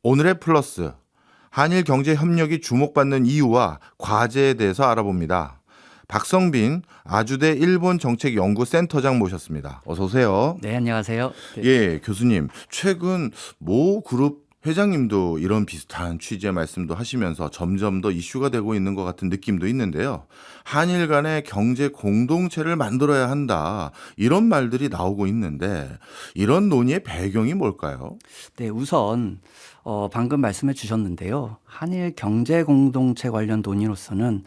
오늘의 플러스, 한일 경제 협력이 주목받는 이유와 과제에 대해서 알아봅니다. 박성빈 아주대 일본정책연구센터장 모셨습니다. 어서 오세요. 네, 안녕하세요. 네. 예, 교수님. 최근 모 그룹 회장님도 이런 비슷한 취지의 말씀도 하시면서 점점 더 이슈가 되고 있는 것 같은 느낌도 있는데요. 한일 간의 경제 공동체를 만들어야 한다. 이런 말들이 나오고 있는데 이런 논의의 배경이 뭘까요? 네, 우선 방금 말씀해 주셨는데요. 한일 경제 공동체 관련 논의로서는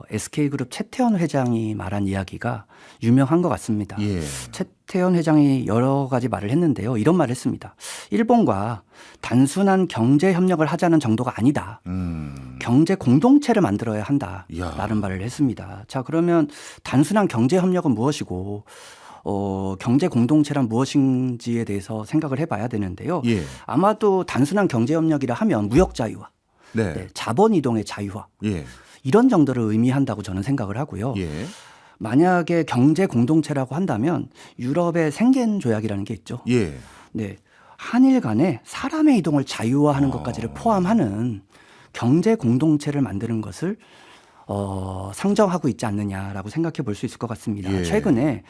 SK그룹 최태원 회장이 말한 이야기가 유명한 것 같습니다. 예. 최태원 회장이 여러 가지 말을 했는데요. 이런 말을 했습니다. 일본과 단순한 경제 협력을 하자는 정도가 아니다. 경제 공동체를 만들어야 한다라는 말을 했습니다. 자, 그러면 단순한 경제 협력은 무엇이고 경제 공동체란 무엇인지에 대해서 생각을 해봐야 되는데요. 예. 아마도 단순한 경제 협력이라 하면 무역 자유화, 네. 자본 이동의 자유화 예. 이런 정도를 의미한다고 저는 생각을 하고요. 예. 만약에 경제 공동체라고 한다면 유럽의 생겐 조약이라는 게 있죠. 예. 네, 한일 간에 사람의 이동을 자유화하는 것까지를 포함하는 경제 공동체를 만드는 것을 상정하고 있지 않느냐라고 생각해 볼 수 있을 것 같습니다. 예. 최근에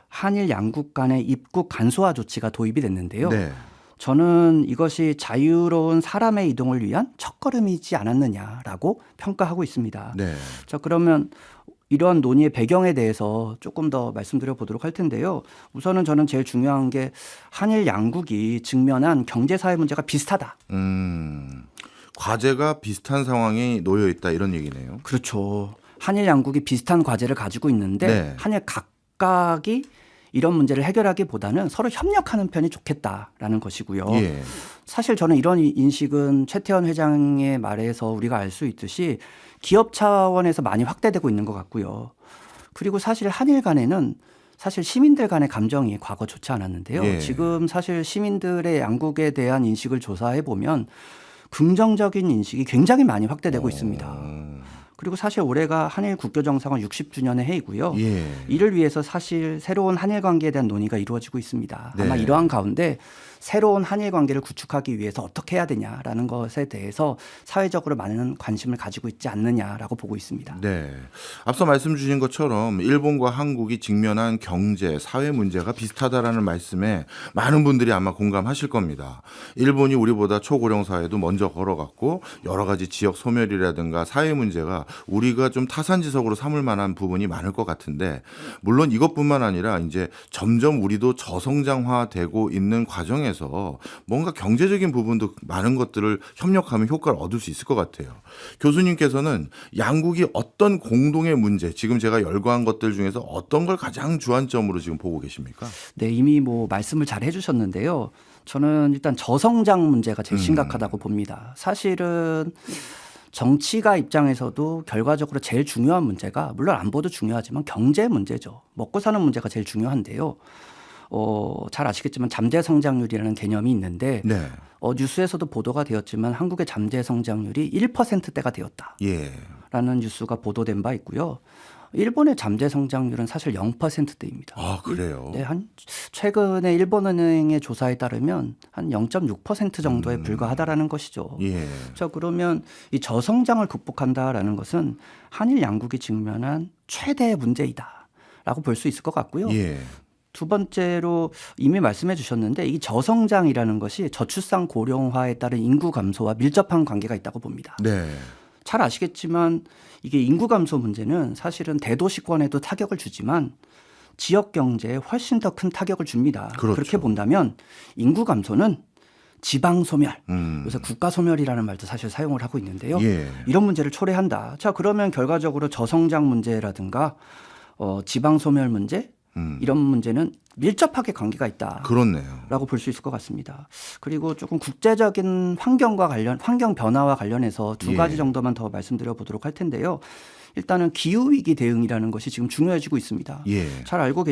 한일 양국 간의 입국 간소화 조치가 도입이 됐는데요. 네. 저는 이것이 자유로운 사람의 이동을 위한 첫걸음이지 않았느냐라고 평가하고 있습니다. 네. 자, 그러면 이러한 논의의 배경에 대해서 조금 더 말씀드려 보도록 할 텐데요. 우선은 저는 제일 중요한 게 한일 양국이 직면한 경제사회 문제가 비슷하다. 과제가 비슷한 상황이 놓여 있다 이런 얘기네요. 그렇죠. 한일 양국이 비슷한 과제를 가지고 있는데 네. 한일 각각이 이런 문제를 해결하기보다는 서로 협력하는 편이 좋겠다라는 것이고요. 예. 사실 저는 이런 인식은 최태원 회장의 말에서 우리가 알 수 있듯이 기업 차원에서 많이 확대되고 있는 것 같고요. 그리고 사실 한일 간에는 사실 시민들 간의 감정이 과거 좋지 않았는데요. 예. 지금 사실 시민들의 양국에 대한 인식을 조사해 보면 긍정적인 인식이 굉장히 많이 확대되고 있습니다. 그리고 사실 올해가 한일 국교 정상화 60주년의 해이고요. 예. 이를 위해서 사실 새로운 한일 관계에 대한 논의가 이루어지고 있습니다. 아마 네. 이러한 가운데 새로운 한일 관계를 구축하기 위해서 어떻게 해야 되냐라는 것에 대해서 사회적으로 많은 관심을 가지고 있지 않느냐라고 보고 있습니다. 네. 앞서 말씀 주신 것처럼 일본과 한국이 직면한 경제, 사회 문제가 비슷하다라는 말씀에 많은 분들이 아마 공감하실 겁니다. 일본이 우리보다 초고령 사회도 먼저 걸어갔고 여러 가지 지역 소멸이라든가 사회 문제가 우리가 좀 타산지석으로 삼을 만한 부분이 많을 것 같은데 물론 이것뿐만 아니라 이제 점점 우리도 저성장화되고 있는 과정에서 뭔가 경제적인 부분도 많은 것들을 협력하면 효과를 얻을 수 있을 것 같아요. 교수님께서는 양국이 어떤 공동의 문제, 지금 제가 열거한 것들 중에서 어떤 걸 가장 주안점으로 지금 보고 계십니까? 네, 이미 뭐 말씀을 잘 해주셨는데요. 저는 일단 저성장 문제가 제일 심각하다고 봅니다. 사실은 정치가 입장에서도 결과적으로 제일 중요한 문제가 물론 안보도 중요하지만 경제 문제죠. 먹고 사는 문제가 제일 중요한데요. 잘 아시겠지만 잠재 성장률이라는 개념이 있는데 네. 뉴스에서도 보도가 되었지만 한국의 잠재 성장률이 1%대가 되었다라는 예. 뉴스가 보도된 바 있고요. 일본의 잠재 성장률은 사실 0%대입니다. 아, 그래요? 네, 최근에 일본은행의 조사에 따르면 한 0.6% 정도에 불과하다라는 것이죠. 예. 자, 그러면 이 저성장을 극복한다라는 것은 한일 양국이 직면한 최대의 문제이다라고 볼 수 있을 것 같고요. 예. 두 번째로 이미 말씀해 주셨는데 이 저성장이라는 것이 저출산 고령화에 따른 인구 감소와 밀접한 관계가 있다고 봅니다. 네. 잘 아시겠지만 이게 인구 감소 문제는 사실은 대도시권에도 타격을 주지만 지역 경제에 훨씬 더 큰 타격을 줍니다. 그렇죠. 그렇게 본다면 인구 감소는 지방 소멸, 요새 음. 국가 소멸이라는 말도 사실 사용을 하고 있는데요. 예. 이런 문제를 초래한다. 자, 그러면 결과적으로 저성장 문제라든가 지방 소멸 문제 이런 문제는 밀접하게 관계가 있다. 그렇네요. 라고 볼 수 있을 것 같습니다. 그리고 조금 국제적인 환경 변화와 관련해서 두 가지 예. 정도만 더 말씀드려 보도록 할 텐데요. 일단은 기후위기 대응이라는 것이 지금 중요해지고 있습니다. 예. 잘 알고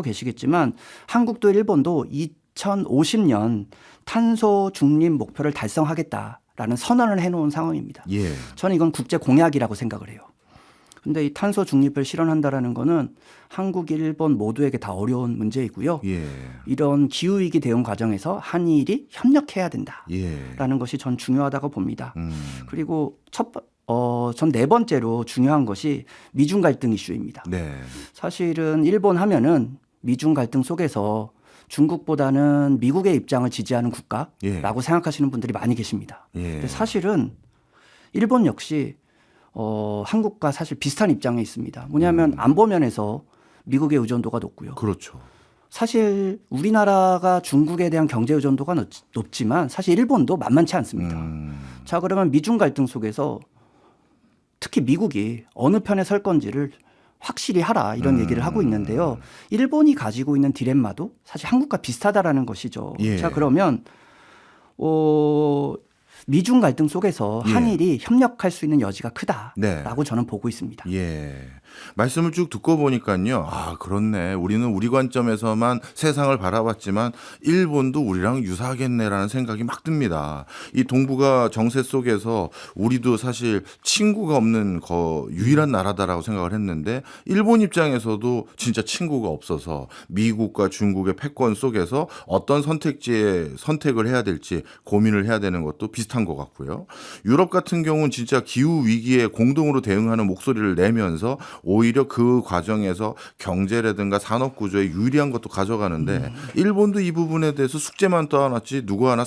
계시겠지만 한국도 일본도 2050년 탄소 중립 목표를 달성하겠다라는 선언을 해놓은 상황입니다. 예. 저는 이건 국제 공약이라고 생각을 해요. 근데 이 탄소 중립을 실현한다라는 거는 한국, 일본 모두에게 다 어려운 문제이고요. 예. 이런 기후위기 대응 과정에서 한일이 협력해야 된다라는 예. 것이 전 중요하다고 봅니다. 그리고 전 네 번째로 중요한 것이 미중 갈등 이슈입니다. 네. 사실은 일본 하면은 미중 갈등 속에서 중국보다는 미국의 입장을 지지하는 국가라고 생각하시는 분들이 많이 계십니다. 근데 사실은 일본 역시 한국과 사실 비슷한 입장에 있습니다. 뭐냐면 안보 면에서 미국의 의존도가 높고요. 그렇죠. 사실 우리나라가 중국에 대한 경제 의존도가 높지만 사실 일본도 만만치 않습니다. 자, 그러면 미중 갈등 속에서 특히 미국이 어느 편에 설 건지를 확실히 하라 이런 얘기를 하고 있는데요. 일본이 가지고 있는 딜레마도 사실 한국과 비슷하다라는 것이죠. 예. 자, 그러면 미중 갈등 속에서 한일이 협력할 수 있는 여지가 크다라고 저는 보고 있습니다. 예. 말씀을 쭉 듣고 보니까요. 아, 그렇네. 우리는 우리 관점에서만 세상을 바라봤지만 일본도 우리랑 유사하겠네라는 생각이 막 듭니다. 이 동북아 정세 속에서 우리도 사실 친구가 없는 유일한 나라다라고 생각을 했는데 일본 입장에서도 진짜 친구가 없어서 미국과 중국의 패권 속에서 어떤 선택을 해야 될지 고민을 해야 되는 것도 비슷한 것 같고요. 유럽 같은 경우는 진짜 기후 위기에 공동으로 대응하는 목소리를 내면서 오히려 그 과정에서 경제라든가 산업 구조에 유리한 것도 가져가는데 일본도 이 부분에 대해서 숙제만 떠안았지 누구 하나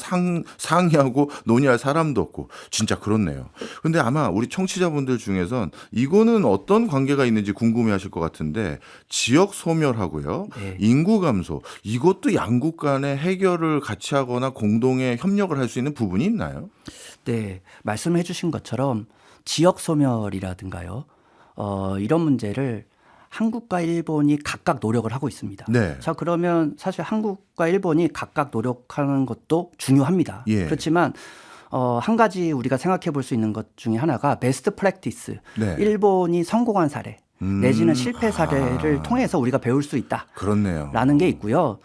상의하고 논의할 사람도 없고 진짜 그렇네요. 근데 아마 우리 청취자분들 중에선 이거는 어떤 관계가 있는지 궁금해하실 것 같은데 지역 소멸하고요. 인구 감소 이것도 양국 간의 해결을 같이 하거나 공동의 협력을 할 수 있는 부분이 있나요? 네, 말씀해 주신 것처럼 지역 소멸이라든가요. 이런 문제를 한국과 일본이 각각 노력을 하고 있습니다. 네. 자, 그러면 사실 한국과 일본이 각각 노력하는 것도 중요합니다. 그렇지만 한 가지 우리가 생각해 볼 수 있는 것 중에 하나가 베스트 프랙티스. 일본이 성공한 사례 내지는 실패 사례를 통해서 우리가 배울 수 있다. 그렇네요. 라는 게 있고요.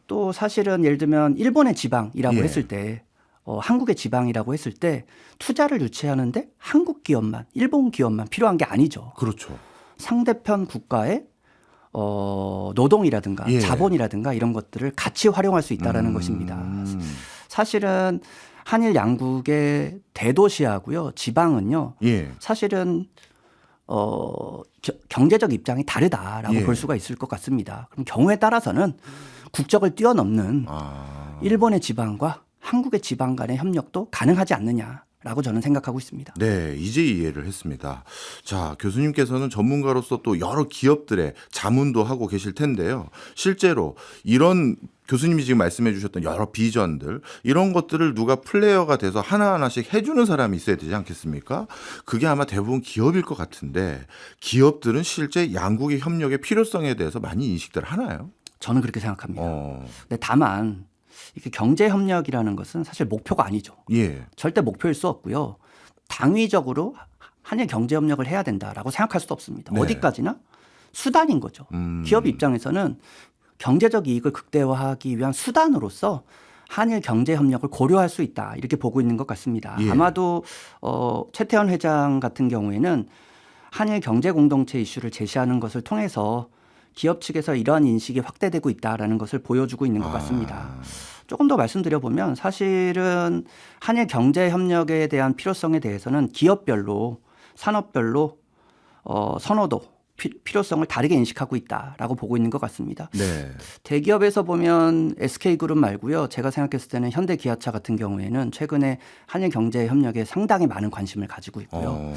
또 사실은 예를 들면 일본의 지방이라고 했을 때 한국의 지방이라고 했을 때 투자를 유치하는데 한국 기업만, 일본 기업만 필요한 게 아니죠. 그렇죠. 상대편 국가의 노동이라든가 자본이라든가 이런 것들을 같이 활용할 수 있다라는 것입니다. 사실은 한일 양국의 대도시하고요, 지방은요, 사실은 경제적 입장이 다르다라고 볼 수가 있을 것 같습니다. 그럼 경우에 따라서는 국적을 뛰어넘는 일본의 지방과 한국의 지방 간의 협력도 가능하지 않느냐라고 저는 생각하고 있습니다. 네, 이제 이해를 했습니다. 자, 교수님께서는 전문가로서 또 여러 기업들의 자문도 하고 계실 텐데요. 실제로 이런 교수님이 지금 말씀해 주셨던 여러 비전들 이런 것들을 누가 플레이어가 돼서 하나하나씩 해주는 사람이 있어야 되지 않겠습니까? 그게 아마 대부분 기업일 것 같은데 기업들은 실제 양국의 협력의 필요성에 대해서 많이 인식들 하나요? 저는 그렇게 생각합니다. 근데 다만 이게 경제 협력이라는 것은 사실 목표가 아니죠. 절대 목표일 수 없고요. 당위적으로 한일 경제 협력을 해야 된다라고 생각할 수도 없습니다. 어디까지나 수단인 거죠. 기업 입장에서는 경제적 이익을 극대화하기 위한 수단으로서 한일 경제 협력을 고려할 수 있다 이렇게 보고 있는 것 같습니다. 아마도 최태원 회장 같은 경우에는 한일 경제 공동체 이슈를 제시하는 것을 통해서 기업 측에서 이러한 인식이 확대되고 있다라는 것을 보여주고 있는 것 같습니다. 조금 더 말씀드려보면 사실은 한일 경제 협력에 대한 필요성에 대해서는 기업별로 산업별로 선호도 필요성을 다르게 인식하고 있다라고 보고 있는 것 같습니다. 대기업에서 보면 SK그룹 말고요. 제가 생각했을 때는 현대기아차 같은 경우에는 최근에 한일 경제 협력에 상당히 많은 관심을 가지고 있고요.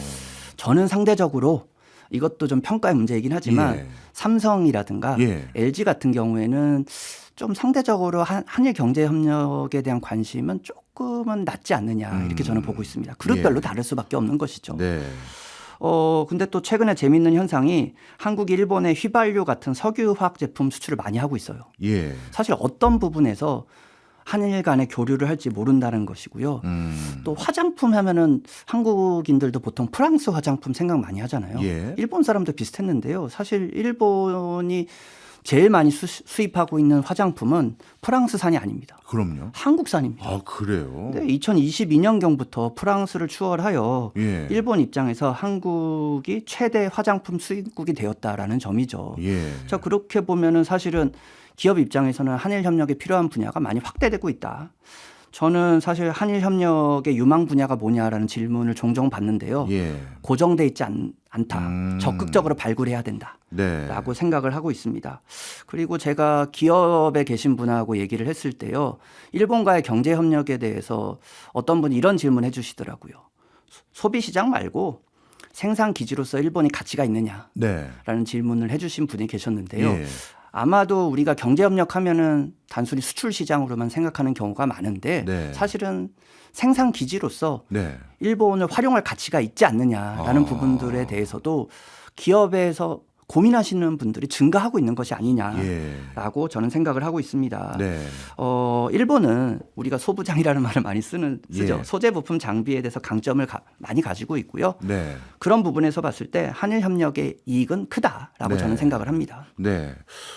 저는 상대적으로 이것도 좀 평가의 문제이긴 하지만 삼성이라든가 LG 같은 경우에는 좀 상대적으로 한일 경제 협력에 대한 관심은 조금은 낮지 않느냐 이렇게 저는 보고 있습니다. 그룹별로 다를 수밖에 없는 것이죠. 근데 또 최근에 재미있는 현상이 한국이 일본의 휘발유 같은 석유화학 제품 수출을 많이 하고 있어요. 사실 어떤 부분에서 한일 간의 교류를 할지 모른다는 것이고요. 또 화장품 하면은 한국인들도 보통 프랑스 화장품 생각 많이 하잖아요. 일본 사람도 비슷했는데요. 사실 일본이 제일 많이 수입하고 있는 화장품은 프랑스산이 아닙니다. 그럼요. 한국산입니다. 아, 그래요? 네, 2022년경부터 프랑스를 추월하여 예. 일본 입장에서 한국이 최대 화장품 수입국이 되었다라는 점이죠. 예. 자, 그렇게 보면은 사실은 기업 입장에서는 한일 협력에 필요한 분야가 많이 확대되고 있다. 저는 사실 한일 협력의 유망 분야가 뭐냐라는 질문을 종종 받는데요. 예. 고정돼 있지 않다. 적극적으로 발굴해야 된다. 네. 라고 생각을 하고 있습니다. 그리고 제가 기업에 계신 분하고 얘기를 했을 때요. 일본과의 경제 협력에 대해서 어떤 분이 이런 질문 해 주시더라고요. 소비 시장 말고 생산 기지로서 일본이 가치가 있느냐라는 네. 질문을 해 주신 분이 계셨는데요. 예. 아마도 우리가 경제 협력하면은 단순히 수출 시장으로만 생각하는 경우가 많은데 네. 사실은 생산 기지로서 네. 일본을 활용할 가치가 있지 않느냐라는 부분들에 대해서도 기업에서 고민하시는 분들이 증가하고 있는 것이 아니냐라고 저는 생각을 하고 있습니다. 네. 일본은 우리가 소부장이라는 말을 많이 쓰죠. 예. 소재 부품 장비에 대해서 강점을 많이 가지고 있고요. 네. 그런 부분에서 봤을 때 한일 협력의 이익은 크다라고 네. 저는 생각을 합니다. 네.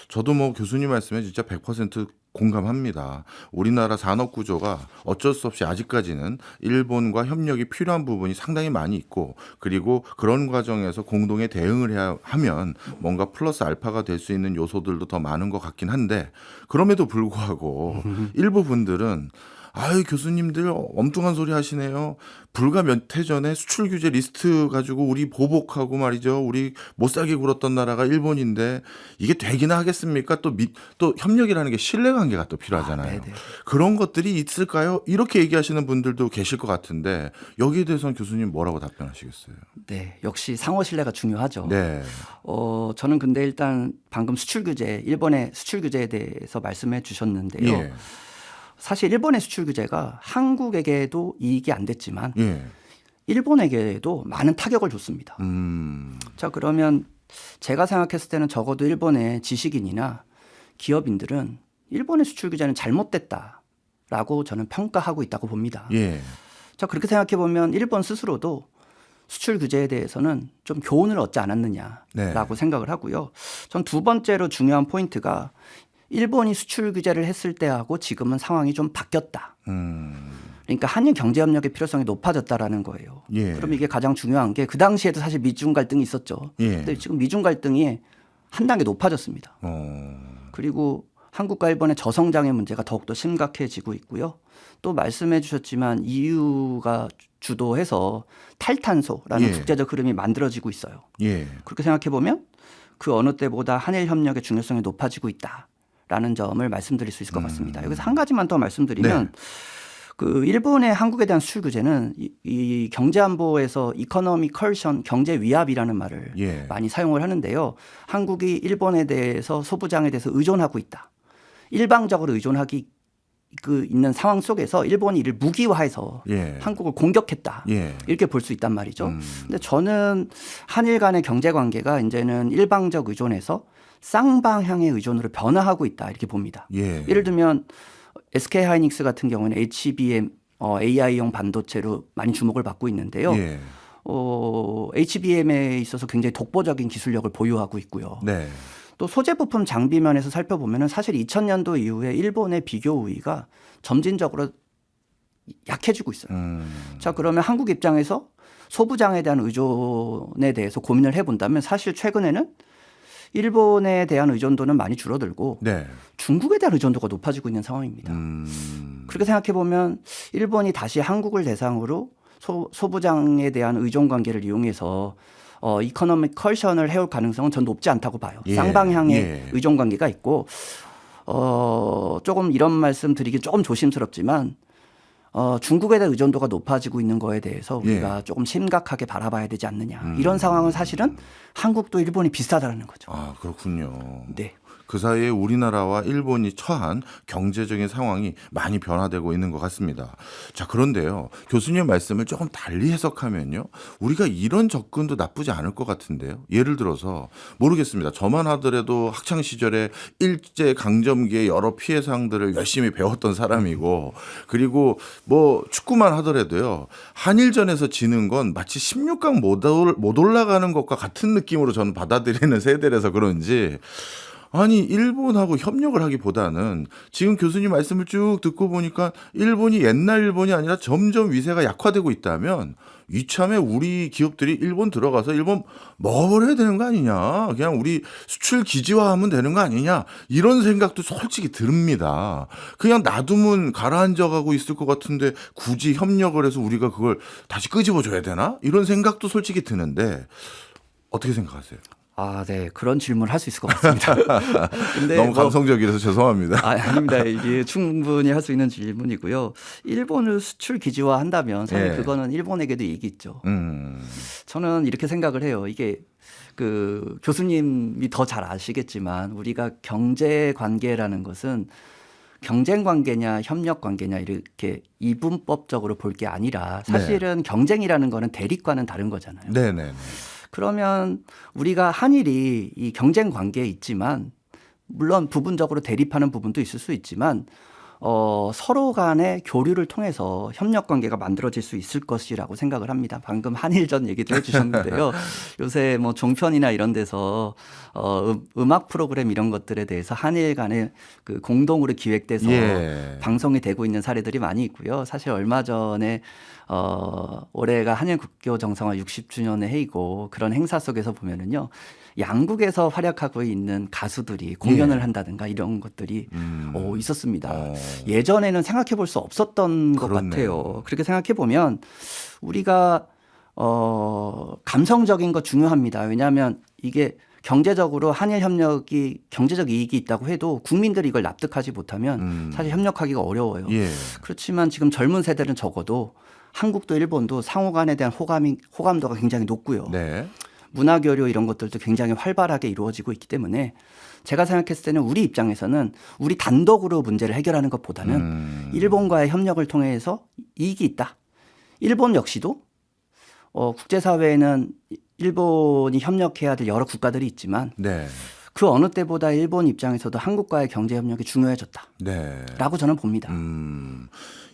저도 뭐 교수님 말씀에 진짜 100% 공감합니다. 우리나라 산업 구조가 어쩔 수 없이 아직까지는 일본과 협력이 필요한 부분이 상당히 많이 있고, 그리고 그런 과정에서 공동에 대응을 해야 하면 뭔가 플러스 알파가 될 수 있는 요소들도 더 많은 것 같긴 한데, 그럼에도 불구하고 일부 분들은 아유, 교수님들 엉뚱한 소리 하시네요. 불과 몇 해 전에 수출 규제 리스트 가지고 우리 보복하고 말이죠. 우리 못 살게 굴었던 나라가 일본인데 이게 되기나 하겠습니까? 또 협력이라는 게 신뢰관계가 또 필요하잖아요. 그런 것들이 있을까요? 이렇게 얘기하시는 분들도 계실 것 같은데 여기에 대해서는 교수님 뭐라고 답변하시겠어요? 네, 역시 상호 신뢰가 중요하죠. 네. 저는 근데 일단 방금 수출 규제, 일본의 수출 규제에 대해서 말씀해 주셨는데요. 예. 사실 일본의 수출 규제가 한국에게도 이익이 안 됐지만 예. 일본에게도 많은 타격을 줬습니다. 자, 그러면 제가 생각했을 때는 적어도 일본의 지식인이나 기업인들은 일본의 수출 규제는 잘못됐다라고 저는 평가하고 있다고 봅니다. 예. 자, 그렇게 생각해 보면 일본 스스로도 수출 규제에 대해서는 좀 교훈을 얻지 않았느냐라고 네. 생각을 하고요. 전 두 번째로 중요한 포인트가 일본이 수출 규제를 했을 때하고 지금은 상황이 좀 바뀌었다. 그러니까 한일 경제 협력의 필요성이 높아졌다라는 거예요. 예. 그럼 이게 가장 중요한 게 그 당시에도 사실 미중 갈등이 있었죠. 예. 근데 지금 미중 갈등이 한 단계 높아졌습니다. 그리고 한국과 일본의 저성장의 문제가 더욱더 심각해지고 있고요. 또 말씀해 주셨지만 EU가 주도해서 탈탄소라는 예. 국제적 흐름이 만들어지고 있어요. 예. 그렇게 생각해 보면 그 어느 때보다 한일 협력의 중요성이 높아지고 있다라는 점을 말씀드릴 수 있을 것 같습니다. 여기서 한 가지만 더 말씀드리면 네. 그 일본의 한국에 대한 수출 규제는 이 경제안보에서 이코노미 컬션 경제 위압이라는 말을 예. 많이 사용을 하는데요. 한국이 일본에 대해서 소부장에 대해서 의존하고 있다. 일방적으로 의존하기 있는 상황 속에서 일본이 이를 무기화해서 예. 한국을 공격했다. 예. 이렇게 볼 수 있단 말이죠. 근데 저는 한일 간의 경제 관계가 이제는 일방적 의존에서 쌍방향의 의존으로 변화하고 있다. 이렇게 봅니다. 예. 예를 들면 SK 하이닉스 같은 경우는 HBM AI용 반도체로 많이 주목을 받고 있는데요. 예. HBM에 있어서 굉장히 독보적인 기술력을 보유하고 있고요. 네. 또 소재 부품 장비 면에서 살펴보면 사실 2000년도 이후에 일본의 비교 우위가 점진적으로 약해지고 있어요. 자, 그러면 한국 입장에서 소부장에 대한 의존에 대해서 고민을 해본다면 사실 최근에는 일본에 대한 의존도는 많이 줄어들고 네. 중국에 대한 의존도가 높아지고 있는 상황입니다. 그렇게 생각해 보면 일본이 다시 한국을 대상으로 소부장에 대한 의존 관계를 이용해서 이코노믹 컬션을 해올 가능성은 전 높지 않다고 봐요. 예. 쌍방향의 예. 의존 관계가 있고 조금 이런 말씀 드리긴 조금 조심스럽지만 중국에 대한 의존도가 높아지고 있는 거에 대해서 우리가 조금 심각하게 바라봐야 되지 않느냐. 이런 상황은 사실은 한국도 일본이 비슷하다는 거죠. 아, 그렇군요. 네. 그 사이에 우리나라와 일본이 처한 경제적인 상황이 많이 변화되고 있는 것 같습니다. 자, 그런데요. 교수님 말씀을 조금 달리 해석하면요. 우리가 이런 접근도 나쁘지 않을 것 같은데요. 예를 들어서 모르겠습니다. 저만 하더라도 학창 시절에 일제 강점기의 여러 피해 사항들을 열심히 배웠던 사람이고, 그리고 뭐 축구만 하더라도요. 한일전에서 지는 건 마치 16강 못 올라가는 것과 같은 느낌으로 저는 받아들이는 세대라서 그런지 아니 일본하고 협력을 하기보다는 지금 교수님 말씀을 쭉 듣고 보니까 일본이 옛날 일본이 아니라 점점 위세가 약화되고 있다면 이참에 우리 기업들이 일본 들어가서 일본 뭘 해야 되는 거 아니냐. 그냥 우리 수출 기지화하면 되는 거 아니냐. 이런 생각도 솔직히 듭니다. 그냥 놔두면 가라앉아가고 있을 것 같은데 굳이 협력을 해서 우리가 그걸 다시 끄집어줘야 되나? 이런 생각도 솔직히 드는데 어떻게 생각하세요? 아, 네. 그런 질문을 할 수 있을 것 같습니다. 근데 너무 감성적이라서 죄송합니다. 아닙니다. 이게 충분히 할 수 있는 질문이고요. 일본을 수출 기지화 한다면 사실 예. 그거는 일본에게도 이익이 있죠. 저는 이렇게 생각을 해요. 이게 그 교수님이 더 잘 아시겠지만 우리가 경제 관계라는 것은 경쟁 관계냐 협력 관계냐 이렇게 이분법적으로 볼 게 아니라 사실은 경쟁이라는 거는 대립과는 다른 거잖아요. 네네. 그러면 우리가 한일이 이 경쟁 관계에 있지만 물론 부분적으로 대립하는 부분도 있을 수 있지만 서로 간의 교류를 통해서 협력 관계가 만들어질 수 있을 것이라고 생각을 합니다. 방금 한일전 얘기도 해주셨는데요. 요새 뭐 종편이나 이런 데서 음악 프로그램 이런 것들에 대해서 한일 간에 그 공동으로 기획돼서 방송이 되고 있는 사례들이 많이 있고요. 사실 얼마 전에 올해가 한일 국교 정상화 60주년의 해이고 그런 행사 속에서 보면은요. 양국에서 활약하고 있는 가수들이 공연을 한다든가 이런 것들이 있었습니다. 예전에는 생각해 볼 수 없었던 것 같아요. 그렇게 생각해 보면 우리가 감성적인 거 중요합니다. 왜냐하면 이게 경제적으로 한일 협력이 경제적 이익이 있다고 해도 국민들이 이걸 납득하지 못하면 사실 협력하기가 어려워요. 그렇지만 지금 젊은 세대는 적어도 한국도 일본도 상호 간에 대한 호감도가 굉장히 높고요. 문화교류 이런 것들도 굉장히 활발하게 이루어지고 있기 때문에 제가 생각했을 때는 우리 입장에서는 우리 단독으로 문제를 해결하는 것보다는 일본과의 협력을 통해서 이익이 있다. 일본 역시도 국제사회에는 일본이 협력해야 될 여러 국가들이 있지만 그 어느 때보다 일본 입장에서도 한국과의 경제협력이 중요해졌다라고 저는 봅니다.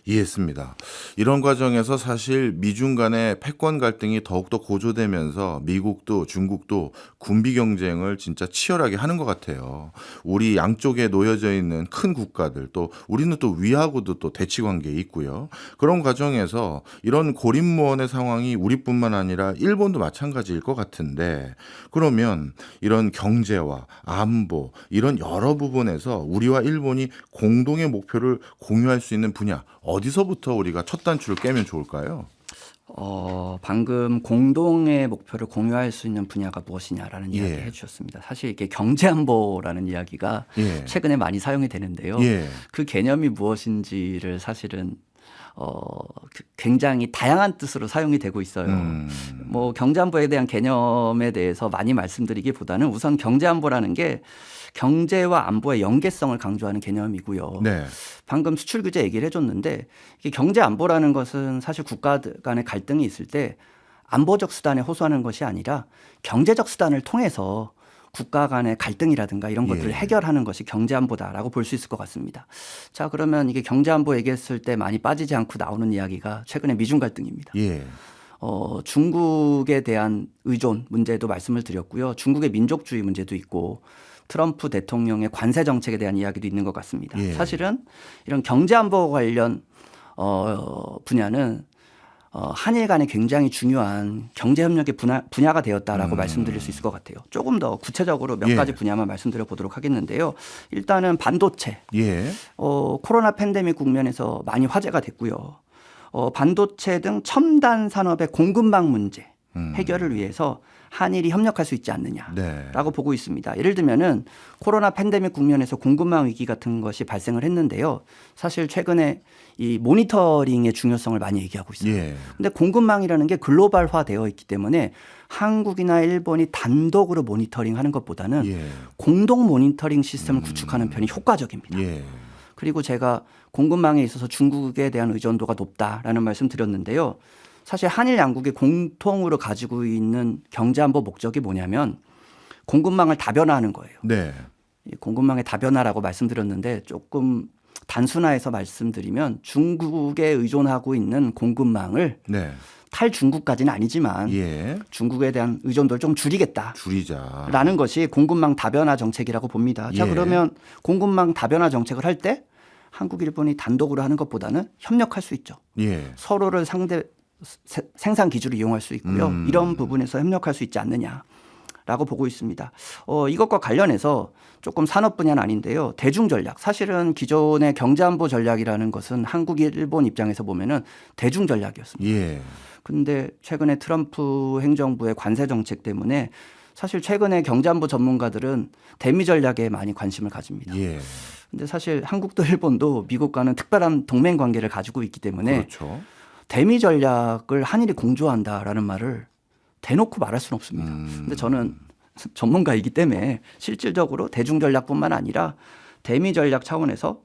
이해했습니다. 이런 과정에서 사실 미중 간의 패권 갈등이 더욱더 고조되면서 미국도 중국도 군비 경쟁을 진짜 치열하게 하는 것 같아요. 우리 양쪽에 놓여져 있는 큰 국가들 또 우리는 또 위하고도 또 대치 관계에 있고요. 그런 과정에서 이런 고립무원의 상황이 우리뿐만 아니라 일본도 마찬가지일 것 같은데 그러면 이런 경제와 안보 이런 여러 부분에서 우리와 일본이 공동의 목표를 공유할 수 있는 분야 어디서부터 우리가 첫 단추를 깨면 좋을까요? 방금 공동의 목표를 공유할 수 있는 분야가 무엇이냐라는 이야기 해주셨습니다. 사실 이게 경제안보라는 이야기가 최근에 많이 사용이 되는데요. 그 개념이 무엇인지를 사실은 굉장히 다양한 뜻으로 사용이 되고 있어요. 뭐 경제안보에 대한 개념에 대해서 많이 말씀드리기보다는 우선 경제안보라는 게 경제와 안보의 연계성을 강조하는 개념이고요. 방금 수출 규제 얘기를 해줬는데 이게 경제 안보라는 것은 사실 국가 간의 갈등이 있을 때 안보적 수단에 호소하는 것이 아니라 경제적 수단을 통해서 국가 간의 갈등이라든가 이런 것들을 해결하는 것이 경제안보다라고 볼 수 있을 것 같습니다. 자, 그러면 이게 경제안보 얘기했을 때 많이 빠지지 않고 나오는 이야기가 최근에 미중 갈등입니다. 중국에 대한 의존 문제도 말씀을 드렸고요. 중국의 민족주의 문제도 있고 트럼프 대통령의 관세 정책에 대한 이야기도 있는 것 같습니다. 사실은 이런 경제안보 관련 분야는 한일 간에 굉장히 중요한 경제협력의 분야가 되었다라고 말씀드릴 수 있을 것 같아요. 조금 더 구체적으로 몇 가지 분야만 말씀드려 보도록 하겠는데요. 일단은 반도체, 코로나 팬데믹 국면에서 많이 화제가 됐고요. 반도체 등 첨단 산업의 공급망 문제 해결을 위해서 한일이 협력할 수 있지 않느냐라고 보고 있습니다. 예를 들면은 코로나 팬데믹 국면에서 공급망 위기 같은 것이 발생을 했는데요. 사실 최근에 이 모니터링의 중요성을 많이 얘기하고 있어요. 근데 공급망이라는 게 글로벌화되어 있기 때문에 한국이나 일본이 단독으로 모니터링하는 것보다는 공동 모니터링 시스템을 구축하는 편이 효과적입니다. 그리고 제가 공급망에 있어서 중국에 대한 의존도가 높다라는 말씀 드렸는데요. 사실 한일 양국이 공통으로 가지고 있는 경제안보 목적이 뭐냐면 공급망을 다변화하는 거예요. 공급망의 다변화라고 말씀드렸는데 조금 단순화해서 말씀드리면 중국에 의존하고 있는 공급망을 탈중국까지는 아니지만 예. 중국에 대한 의존도를 좀 줄이자. 줄이겠다라는 것이 공급망 다변화 정책이라고 봅니다. 자, 예. 그러면 공급망 다변화 정책을 할 때 한국, 일본이 단독으로 하는 것보다는 협력할 수 있죠. 예. 서로를 생산 기주로 이용할 수 있고요. 이런 부분에서 협력할 수 있지 않느냐라고 보고 있습니다. 이것과 관련해서 조금 산업 분야는 아닌데요. 대중 전략. 사실은 기존의 경제안보 전략이라는 것은 한국, 일본 입장에서 보면은 대중 전략이었습니다. 예. 근데 최근에 트럼프 행정부의 관세 정책 때문에 사실 최근에 경제안보 전문가들은 대미 전략에 많이 관심을 가집니다. 예. 근데 사실 한국도 일본도 미국과는 특별한 동맹 관계를 가지고 있기 때문에 그렇죠. 대미 전략을 한일이 공조한다라는 말을 대놓고 말할 수는 없습니다. 근데 저는 전문가이기 때문에 실질적으로 대중 전략뿐만 아니라 대미 전략 차원에서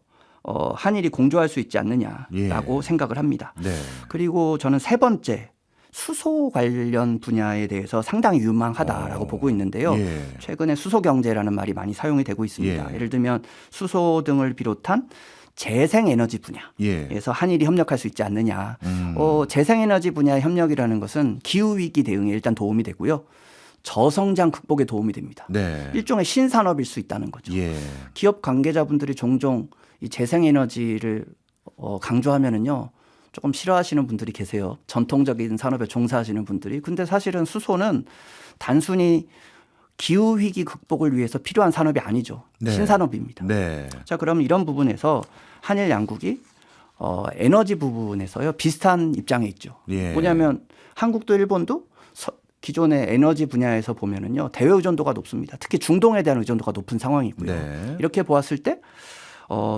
한일이 공조할 수 있지 않느냐라고 예. 생각을 합니다. 네. 그리고 저는 세 번째 수소 관련 분야에 대해서 상당히 유망하다라고 보고 있는데요. 예. 최근에 수소 경제라는 말이 많이 사용이 되고 있습니다. 예. 예를 들면 수소 등을 비롯한 재생에너지 예. 분야에서 한일이 협력할 수 있지 않느냐. 재생에너지 분야의 협력이라는 것은 기후위기 대응에 일단 도움이 되고요. 저성장 극복에 도움이 됩니다. 네. 일종의 신산업일 수 있다는 거죠. 예. 기업 관계자분들이 종종 이 재생에너지를 강조하면은요. 조금 싫어하시는 분들이 계세요. 전통적인 산업에 종사하시는 분들이. 근데 사실은 수소는 단순히 기후위기 극복을 위해서 필요한 산업이 아니죠. 네. 신산업입니다. 네. 자, 그럼 이런 부분에서 한일 양국이 에너지 부분에서요 비슷한 입장에 있죠. 예. 뭐냐면 한국도 일본도 기존의 에너지 분야에서 보면은요 대외 의존도가 높습니다. 특히 중동에 대한 의존도가 높은 상황이고요. 네. 이렇게 보았을 때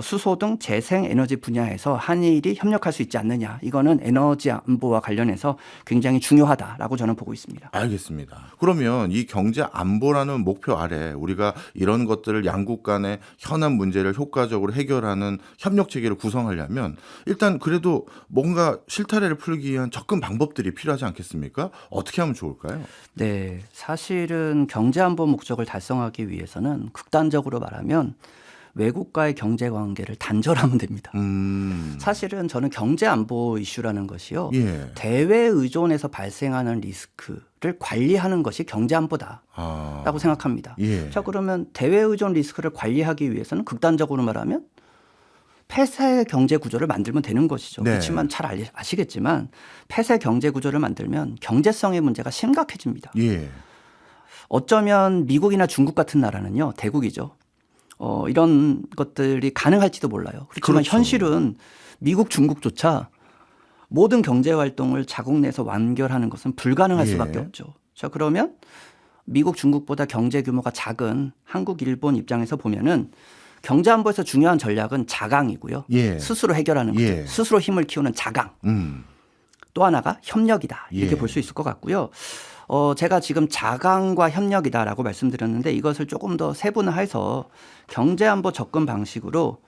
수소 등 재생 에너지 분야에서 한일이 협력할 수 있지 않느냐. 이거는 에너지 안보와 관련해서 굉장히 중요하다라고 저는 보고 있습니다. 알겠습니다. 그러면 이 경제 안보라는 목표 아래 우리가 이런 것들을 양국 간의 현안 문제를 효과적으로 해결하는 협력 체계를 구성하려면 일단 그래도 뭔가 실타래를 풀기 위한 접근 방법들이 필요하지 않겠습니까? 어떻게 하면 좋을까요? 네, 사실은 경제 안보 목적을 달성하기 위해서는 극단적으로 말하면 외국과의 경제 관계를 단절하면 됩니다. 사실은 저는 경제 안보 이슈라는 것이요. 예. 대외 의존에서 발생하는 리스크를 관리하는 것이 경제 안보다라고 생각합니다. 예. 자, 그러면 대외 의존 리스크를 관리하기 위해서는 극단적으로 말하면 폐쇄 경제 구조를 만들면 되는 것이죠. 네. 그렇지만 잘 아시겠지만 폐쇄 경제 구조를 만들면 경제성의 문제가 심각해집니다. 예. 어쩌면 미국이나 중국 같은 나라는요. 대국이죠. 이런 것들이 가능할지도 몰라요. 그렇지만 그렇죠. 현실은 미국, 중국조차 모든 경제 활동을 자국 내에서 완결하는 것은 불가능할 예. 수밖에 없죠. 자, 그러면 미국, 중국보다 경제 규모가 작은 한국, 일본 입장에서 보면은 경제 안보에서 중요한 전략은 자강이고요. 예. 스스로 해결하는 거죠. 예. 스스로 힘을 키우는 자강. 또 하나가 협력이다. 이렇게 예. 볼 수 있을 것 같고요. 제가 지금 자강과 협력이다라고 말씀드렸는데 이것을 조금 더 세분화해서 경제안보 접근 방식으로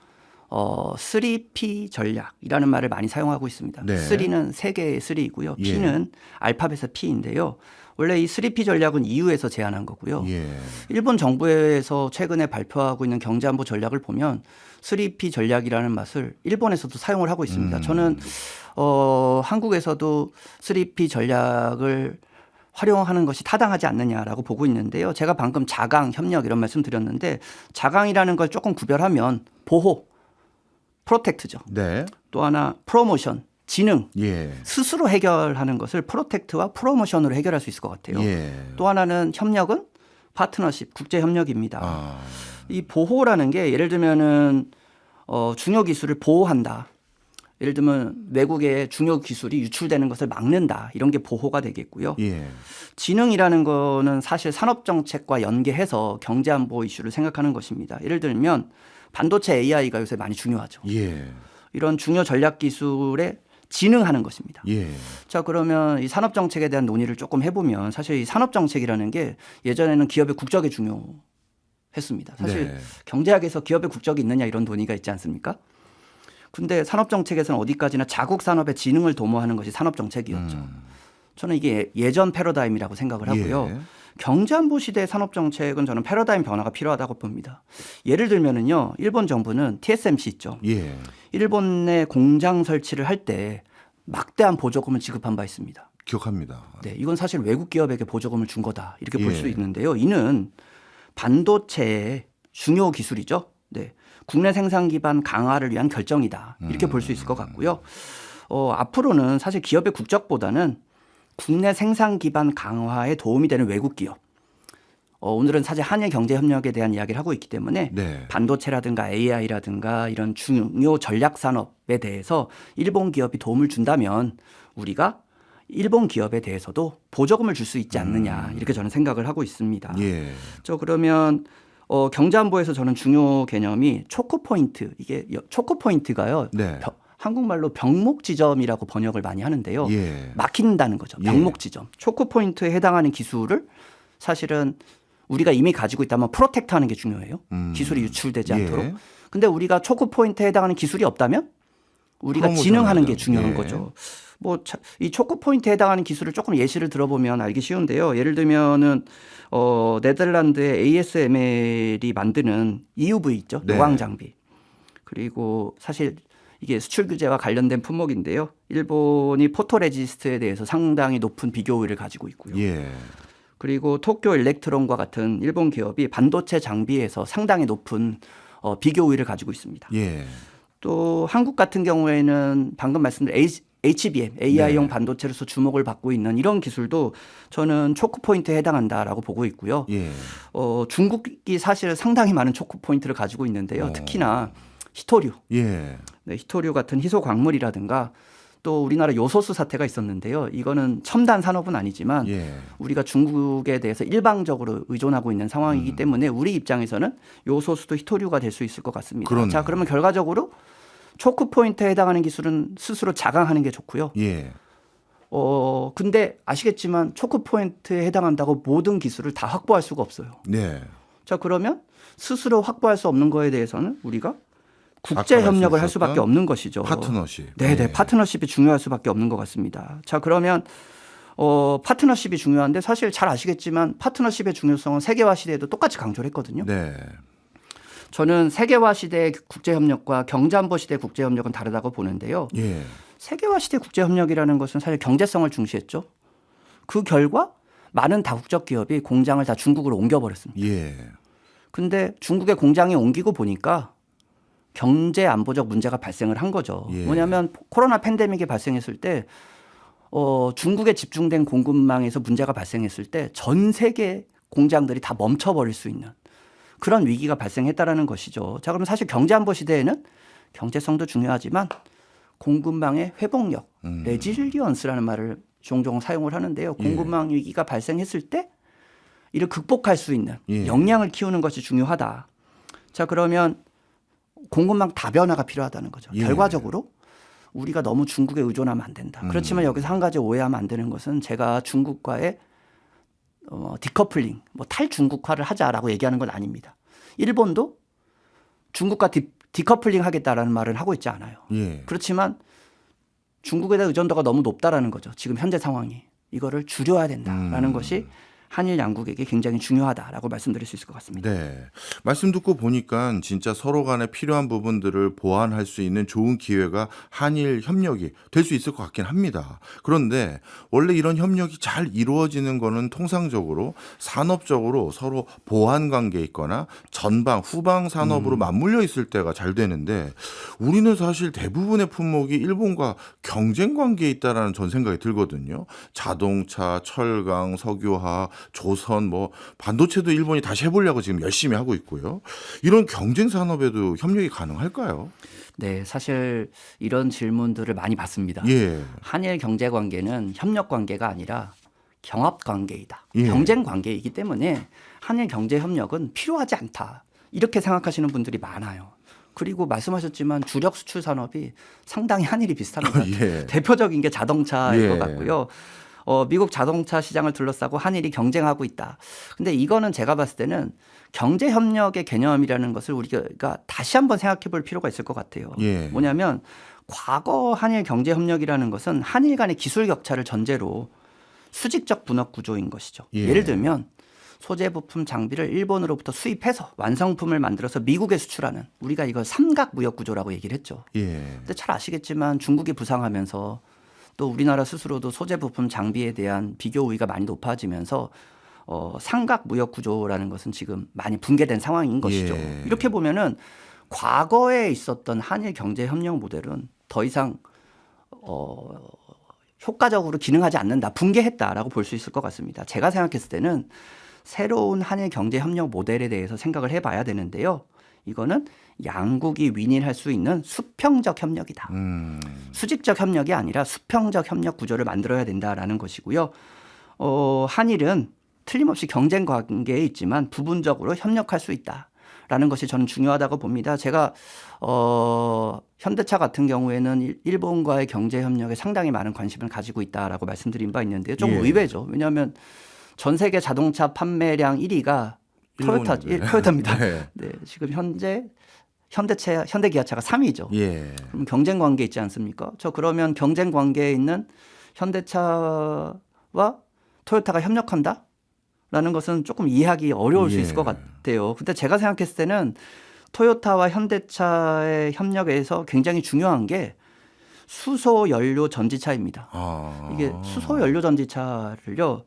3P 전략이라는 말을 많이 사용하고 있습니다. 네. 3는 세 개의 3이고요. 예. P는 알파벳의 P인데요. 원래 이 3P 전략은 EU에서 제안한 거고요. 예. 일본 정부에서 최근에 발표하고 있는 경제안보 전략을 보면 3P 전략이라는 맛을 일본에서도 사용을 하고 있습니다. 저는 한국에서도 3P 전략을 활용하는 것이 타당하지 않느냐라고 보고 있는데요. 제가 방금 자강, 협력 이런 말씀 드렸는데 자강이라는 걸 조금 구별하면 보호, 프로텍트죠. 네. 또 하나 프로모션, 지능, 예. 스스로 해결하는 것을 프로텍트와 프로모션으로 해결할 수 있을 것 같아요. 예. 또 하나는 협력은 파트너십, 국제 협력입니다. 아. 이 보호라는 게 예를 들면은 중요 기술을 보호한다. 예를 들면 외국의 중요 기술이 유출되는 것을 막는다. 이런 게 보호가 되겠고요. 예. 지능이라는 거는 사실 산업정책과 연계해서 경제안보 이슈를 생각하는 것입니다. 예를 들면 반도체 AI가 요새 많이 중요하죠. 예. 이런 중요 전략 기술에 지능하는 것입니다. 예. 자, 그러면 이 산업정책에 대한 논의를 조금 해보면 사실 이 산업정책이라는 게 예전에는 기업의 국적이 중요했습니다. 사실 네. 경제학에서 기업의 국적이 있느냐 이런 논의가 있지 않습니까? 근데 산업정책에서는 어디까지나 자국 산업의 지능을 도모하는 것이 산업정책이었죠. 저는 이게 예전 패러다임이라고 생각을 하고요. 예. 경제안보 시대의 산업정책은 저는 패러다임 변화가 필요하다고 봅니다. 예를 들면은요, 일본 정부는 TSMC 있죠. 예. 일본 내 공장 설치를 할 때 막대한 보조금을 지급한 바 있습니다. 기억합니다. 네, 이건 사실 외국 기업에게 보조금을 준 거다 이렇게 볼 예. 수 있는데요. 이는 반도체의 중요 기술이죠. 네, 국내 생산 기반 강화를 위한 결정이다 이렇게 볼 수 있을 것 같고요. 앞으로는 사실 기업의 국적보다는 국내 생산 기반 강화에 도움이 되는 외국 기업. 오늘은 사실 한일 경제 협력에 대한 이야기를 하고 있기 때문에 네. 반도체라든가 AI라든가 이런 중요 전략 산업에 대해서 일본 기업이 도움을 준다면 우리가 일본 기업에 대해서도 보조금을 줄 수 있지 않느냐 이렇게 저는 생각을 하고 있습니다. 예. 그러면 경제안보에서 저는 중요 개념이 초크 포인트. 이게 초크 포인트가요. 네. 한국말로 병목 지점이라고 번역을 많이 하는데요. 예. 막힌다는 거죠. 병목 지점. 초크 포인트에 해당하는 기술을 사실은 우리가 이미 가지고 있다면 프로텍트하는 게 중요해요. 기술이 유출되지 않도록. 근데 우리가 초크 포인트에 해당하는 기술이 없다면 우리가 진흥하는 게 중요한 거죠. 이 초크 포인트에 해당하는 기술을 조금 예시를 들어보면 알기 쉬운데요. 예를 들면은 네덜란드의 ASML이 만드는 EUV 있죠. 노광 장비. 그리고 사실 이게 수출 규제와 관련된 품목인데요. 일본이 포토레지스트에 대해서 상당히 높은 비교율을 가지고 있고요. 예. 그리고 도쿄 일렉트론과 같은 일본 기업이 반도체 장비에서 상당히 높은 비교율을 가지고 있습니다. 예. 또 한국 같은 경우에는 방금 말씀드린 HBM, AI용 반도체로서 주목을 받고 있는 이런 기술도 저는 초크 포인트에 해당한다라고 보고 있고요. 예. 중국이 사실 상당히 많은 초크 포인트를 가지고 있는데요. 특히나 히토류, 예. 네, 히토류 같은 희소 광물이라든가 또 우리나라 요소수 사태가 있었는데요. 이거는 첨단 산업은 아니지만 우리가 중국에 대해서 일방적으로 의존하고 있는 상황이기 때문에 우리 입장에서는 요소수도 히토류가 될 수 있을 것 같습니다. 그렇네요. 자, 그러면 결과적으로 초크 포인트에 해당하는 기술은 스스로 자강하는 게 좋고요. 예. 근데 아시겠지만 초크 포인트에 해당한다고 모든 기술을 다 확보할 수가 없어요. 네. 자, 그러면 스스로 확보할 수 없는 거에 대해서는 우리가 국제 협력을 할 수밖에 없는 것이죠. 파트너십. 네, 파트너십이 중요할 수밖에 없는 것 같습니다. 자, 그러면 파트너십이 중요한데 사실 잘 아시겠지만 파트너십의 중요성은 세계화 시대에도 똑같이 강조를 했거든요. 네. 저는 세계화 시대의 국제 협력과 경제안보 시대의 국제 협력은 다르다고 보는데요. 예. 세계화 시대 국제 협력이라는 것은 사실 경제성을 중시했죠. 그 결과 많은 다국적 기업이 공장을 다 중국으로 옮겨버렸습니다. 예. 근데 중국의 공장에 옮기고 보니까 경제 안보적 문제가 발생을 한 거죠. 뭐냐면 코로나 팬데믹이 발생했을 때 중국에 집중된 공급망에서 문제가 발생했을 때 전 세계 공장들이 다 멈춰버릴 수 있는 그런 위기가 발생했다라는 것이죠. 자, 그럼 사실 경제 안보 시대에는 경제성도 중요하지만 공급망의 회복력, 레질리언스라는 말을 종종 사용을 하는데요. 공급망 위기가 발생했을 때 이를 극복할 수 있는 역량을 키우는 것이 중요하다. 자, 그러면 공급망 다변화가 필요하다는 거죠. 결과적으로 우리가 너무 중국에 의존하면 안 된다. 그렇지만 여기서 한 가지 오해하면 안 되는 것은 제가 중국과의 디커플링, 탈중국화를 하자라고 얘기하는 건 아닙니다. 일본도 중국과 디커플링 하겠다라는 말을 하고 있지 않아요. 그렇지만 중국에 대한 의존도가 너무 높다라는 거죠. 지금 현재 상황이. 이거를 줄여야 된다라는 것이 한일 양국에게 굉장히 중요하다라고 말씀드릴 수 있을 것 같습니다. 네. 말씀 듣고 보니까 진짜 서로 간에 필요한 부분들을 보완할 수 있는 좋은 기회가 한일 협력이 될 수 있을 것 같긴 합니다. 그런데 원래 이런 협력이 잘 이루어지는 거는 통상적으로 산업적으로 서로 보완 관계에 있거나 전방, 후방 산업으로 맞물려 있을 때가 잘 되는데 우리는 사실 대부분의 품목이 일본과 경쟁 관계에 있다라는 전 생각이 들거든요. 자동차, 철강, 석유화학, 조선, 반도체도 일본이 다시 해보려고 지금 열심히 하고 있고요. 이런 경쟁 산업에도 협력이 가능할까요? 네, 사실 이런 질문들을 많이 받습니다. 한일 경제 관계는 협력 관계가 아니라 경합 관계이다. 경쟁 관계이기 때문에 한일 경제 협력은 필요하지 않다. 이렇게 생각하시는 분들이 많아요. 그리고 말씀하셨지만 주력 수출 산업이 상당히 한일이 비슷한 것 같아요. 대표적인 게 자동차일 것 같고요. 미국 자동차 시장을 둘러싸고 한일이 경쟁하고 있다. 근데 이거는 제가 봤을 때는 경제 협력의 개념이라는 것을 우리가 다시 한번 생각해 볼 필요가 있을 것 같아요. 뭐냐면 과거 한일 경제 협력이라는 것은 한일 간의 기술 격차를 전제로 수직적 분업 구조인 것이죠. 예를 들면 소재 부품 장비를 일본으로부터 수입해서 완성품을 만들어서 미국에 수출하는 우리가 이걸 삼각 무역 구조라고 얘기를 했죠. 근데 잘 아시겠지만 중국이 부상하면서 또 우리나라 스스로도 소재 부품 장비에 대한 비교 우위가 많이 높아지면서 삼각 무역 구조라는 것은 지금 많이 붕괴된 상황인 것이죠. 예. 이렇게 보면은 과거에 있었던 한일 경제 협력 모델은 더 이상 효과적으로 기능하지 않는다, 붕괴했다라고 볼 수 있을 것 같습니다. 제가 생각했을 때는 새로운 한일 경제 협력 모델에 대해서 생각을 해봐야 되는데요. 이거는 양국이 윈윈할 수 있는 수평적 협력이다. 수직적 협력이 아니라 수평적 협력 구조를 만들어야 된다라는 것이고요. 한일은 틀림없이 경쟁 관계에 있지만 부분적으로 협력할 수 있다라는 것이 저는 중요하다고 봅니다. 제가 현대차 같은 경우에는 일본과의 경제 협력에 상당히 많은 관심을 가지고 있다라고 말씀드린 바 있는데요. 좀 의외죠. 왜냐하면 전 세계 자동차 판매량 1위가 토요타입니다. 네. 네, 지금 현대기아차가 3위죠. 예. 그럼 경쟁 관계 있지 않습니까? 그러면 경쟁 관계에 있는 현대차와 토요타가 협력한다? 라는 것은 조금 이해하기 어려울 수 있을 것 같아요. 근데 제가 생각했을 때는 토요타와 현대차의 협력에서 굉장히 중요한 게 수소 연료 전지차입니다. 이게 수소 연료 전지차를요,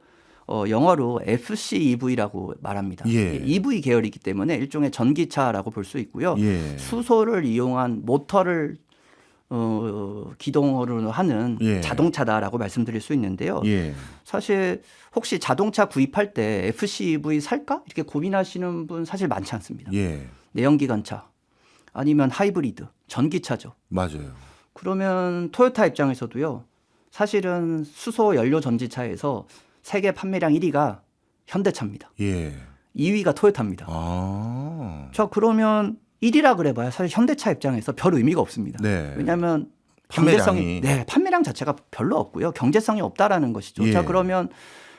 영어로 FCEV라고 말합니다. 예. EV 계열이기 때문에 일종의 전기차라고 볼 수 있고요. 예. 수소를 이용한 모터를 기동으로 하는 자동차다라고 말씀드릴 수 있는데요. 사실 혹시 자동차 구입할 때 FCEV 살까? 이렇게 고민하시는 분 사실 많지 않습니다. 내연기관차 아니면 하이브리드, 전기차죠. 맞아요. 그러면 토요타 입장에서도요. 사실은 수소 연료 전지차에서 세계 판매량 1위가 현대차입니다. 2위가 토요타입니다. 그러면 1위라 그래봐야 사실 현대차 입장에서 별 의미가 없습니다. 왜냐하면 판매량 자체가 별로 없고요. 경제성이 없다라는 것이죠. 자, 그러면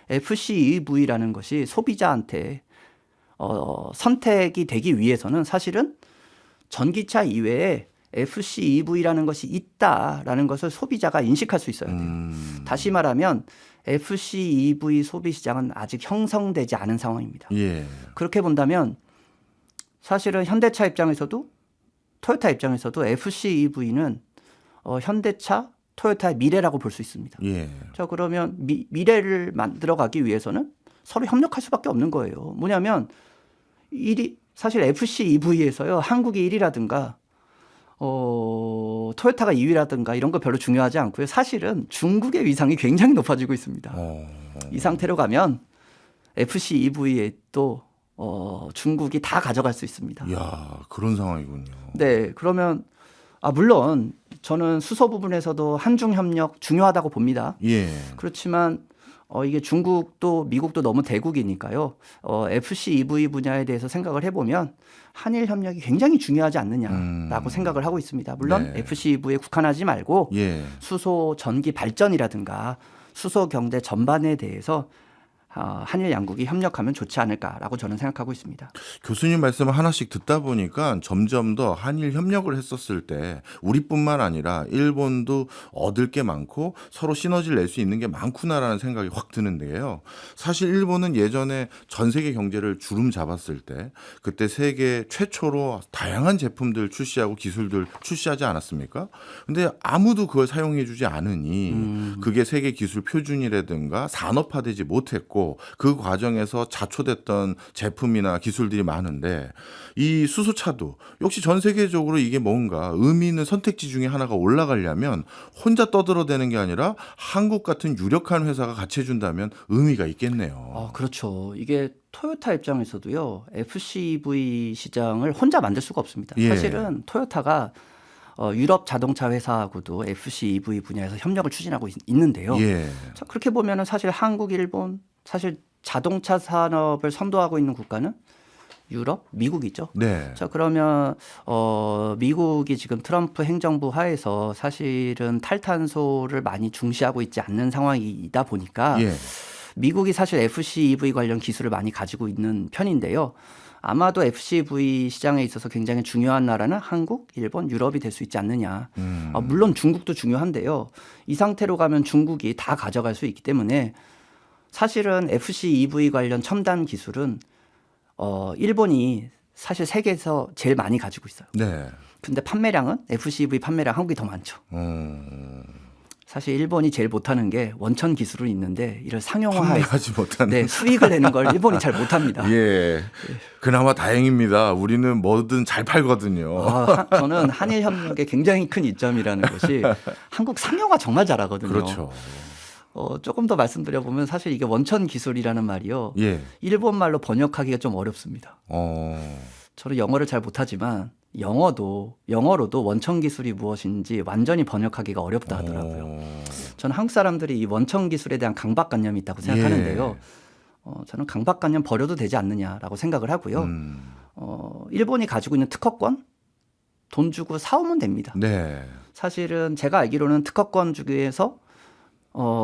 FCEV라는 것이 소비자한테 선택이 되기 위해서는 사실은 전기차 이외에 FCEV라는 것이 있다라는 것을 소비자가 인식할 수 있어야 돼요. 다시 말하면 FCEV 소비 시장은 아직 형성되지 않은 상황입니다. 그렇게 본다면 사실은 현대차 입장에서도 토요타 입장에서도 FCEV는 현대차, 토요타의 미래라고 볼 수 있습니다. 자, 그러면 미래를 만들어가기 위해서는 서로 협력할 수밖에 없는 거예요. 뭐냐면 사실 FCEV에서요, 한국이 1위라든가 토요타가 2위라든가 이런 거 별로 중요하지 않고요. 사실은 중국의 위상이 굉장히 높아지고 있습니다. 이 상태로 가면 FCEV에 또 중국이 다 가져갈 수 있습니다. 이야, 그런 상황이군요. 네, 그러면 물론 저는 수소 부분에서도 한중 협력 중요하다고 봅니다. 그렇지만 이게 중국도 미국도 너무 대국이니까요. FCEV 분야에 대해서 생각을 해보면 한일 협력이 굉장히 중요하지 않느냐라고 생각을 하고 있습니다. 물론 FCEV에 국한하지 말고 수소 전기 발전이라든가 수소 경제 전반에 대해서 한일 양국이 협력하면 좋지 않을까라고 저는 생각하고 있습니다. 교수님 말씀을 하나씩 듣다 보니까 점점 더 한일 협력을 했었을 때 우리뿐만 아니라 일본도 얻을 게 많고 서로 시너지를 낼 수 있는 게 많구나라는 생각이 확 드는데요. 사실 일본은 예전에 전 세계 경제를 주름 잡았을 때 그때 세계 최초로 다양한 제품들 출시하고 기술들 출시하지 않았습니까? 근데 아무도 그걸 사용해 주지 않으니 그게 세계 기술 표준이라든가 산업화되지 못했고 그 과정에서 자초됐던 제품이나 기술들이 많은데 이 수소차도 역시 전 세계적으로 이게 뭔가 의미 있는 선택지 중에 하나가 올라가려면 혼자 떠들어대는 게 아니라 한국 같은 유력한 회사가 같이 해준다면 의미가 있겠네요. 그렇죠. 이게 토요타 입장에서도요. FCEV 시장을 혼자 만들 수가 없습니다. 사실은 토요타가 유럽 자동차 회사하고도 FCEV 분야에서 협력을 추진하고 있는데요. 자, 그렇게 보면은 사실 한국, 일본, 사실 자동차 산업을 선도하고 있는 국가는 유럽, 미국이죠. 자, 그러면 미국이 지금 트럼프 행정부 하에서 사실은 탈탄소를 많이 중시하고 있지 않는 상황이다 보니까 미국이 사실 FCEV 관련 기술을 많이 가지고 있는 편인데요. 아마도 FCEV 시장에 있어서 굉장히 중요한 나라는 한국, 일본, 유럽이 될 수 있지 않느냐. 물론 중국도 중요한데요. 이 상태로 가면 중국이 다 가져갈 수 있기 때문에 사실은 FCEV 관련 첨단 기술은 일본이 사실 세계에서 제일 많이 가지고 있어요. 근데 판매량은 FCEV 판매량 한국이 더 많죠. 사실 일본이 제일 못하는 게 원천 기술은 있는데 이를 상용화해 판매하지 못하는. 네, 수익을 내는 걸 일본이 잘 못합니다. 예. 그나마 다행입니다. 우리는 뭐든 잘 팔거든요. 저는 한일 협력의 굉장히 큰 이점이라는 것이 한국 상용화 정말 잘하거든요. 그렇죠. 조금 더 말씀드려보면 사실 이게 원천 기술이라는 말이요. 예. 일본 말로 번역하기가 좀 어렵습니다. 저는 영어를 잘 못하지만 영어로도 원천 기술이 무엇인지 완전히 번역하기가 어렵다 하더라고요. 저는 한국 사람들이 이 원천 기술에 대한 강박관념이 있다고 생각하는데요. 저는 강박관념 버려도 되지 않느냐라고 생각을 하고요. 일본이 가지고 있는 특허권 돈 주고 사오면 됩니다. 네. 사실은 제가 알기로는 특허권 중에서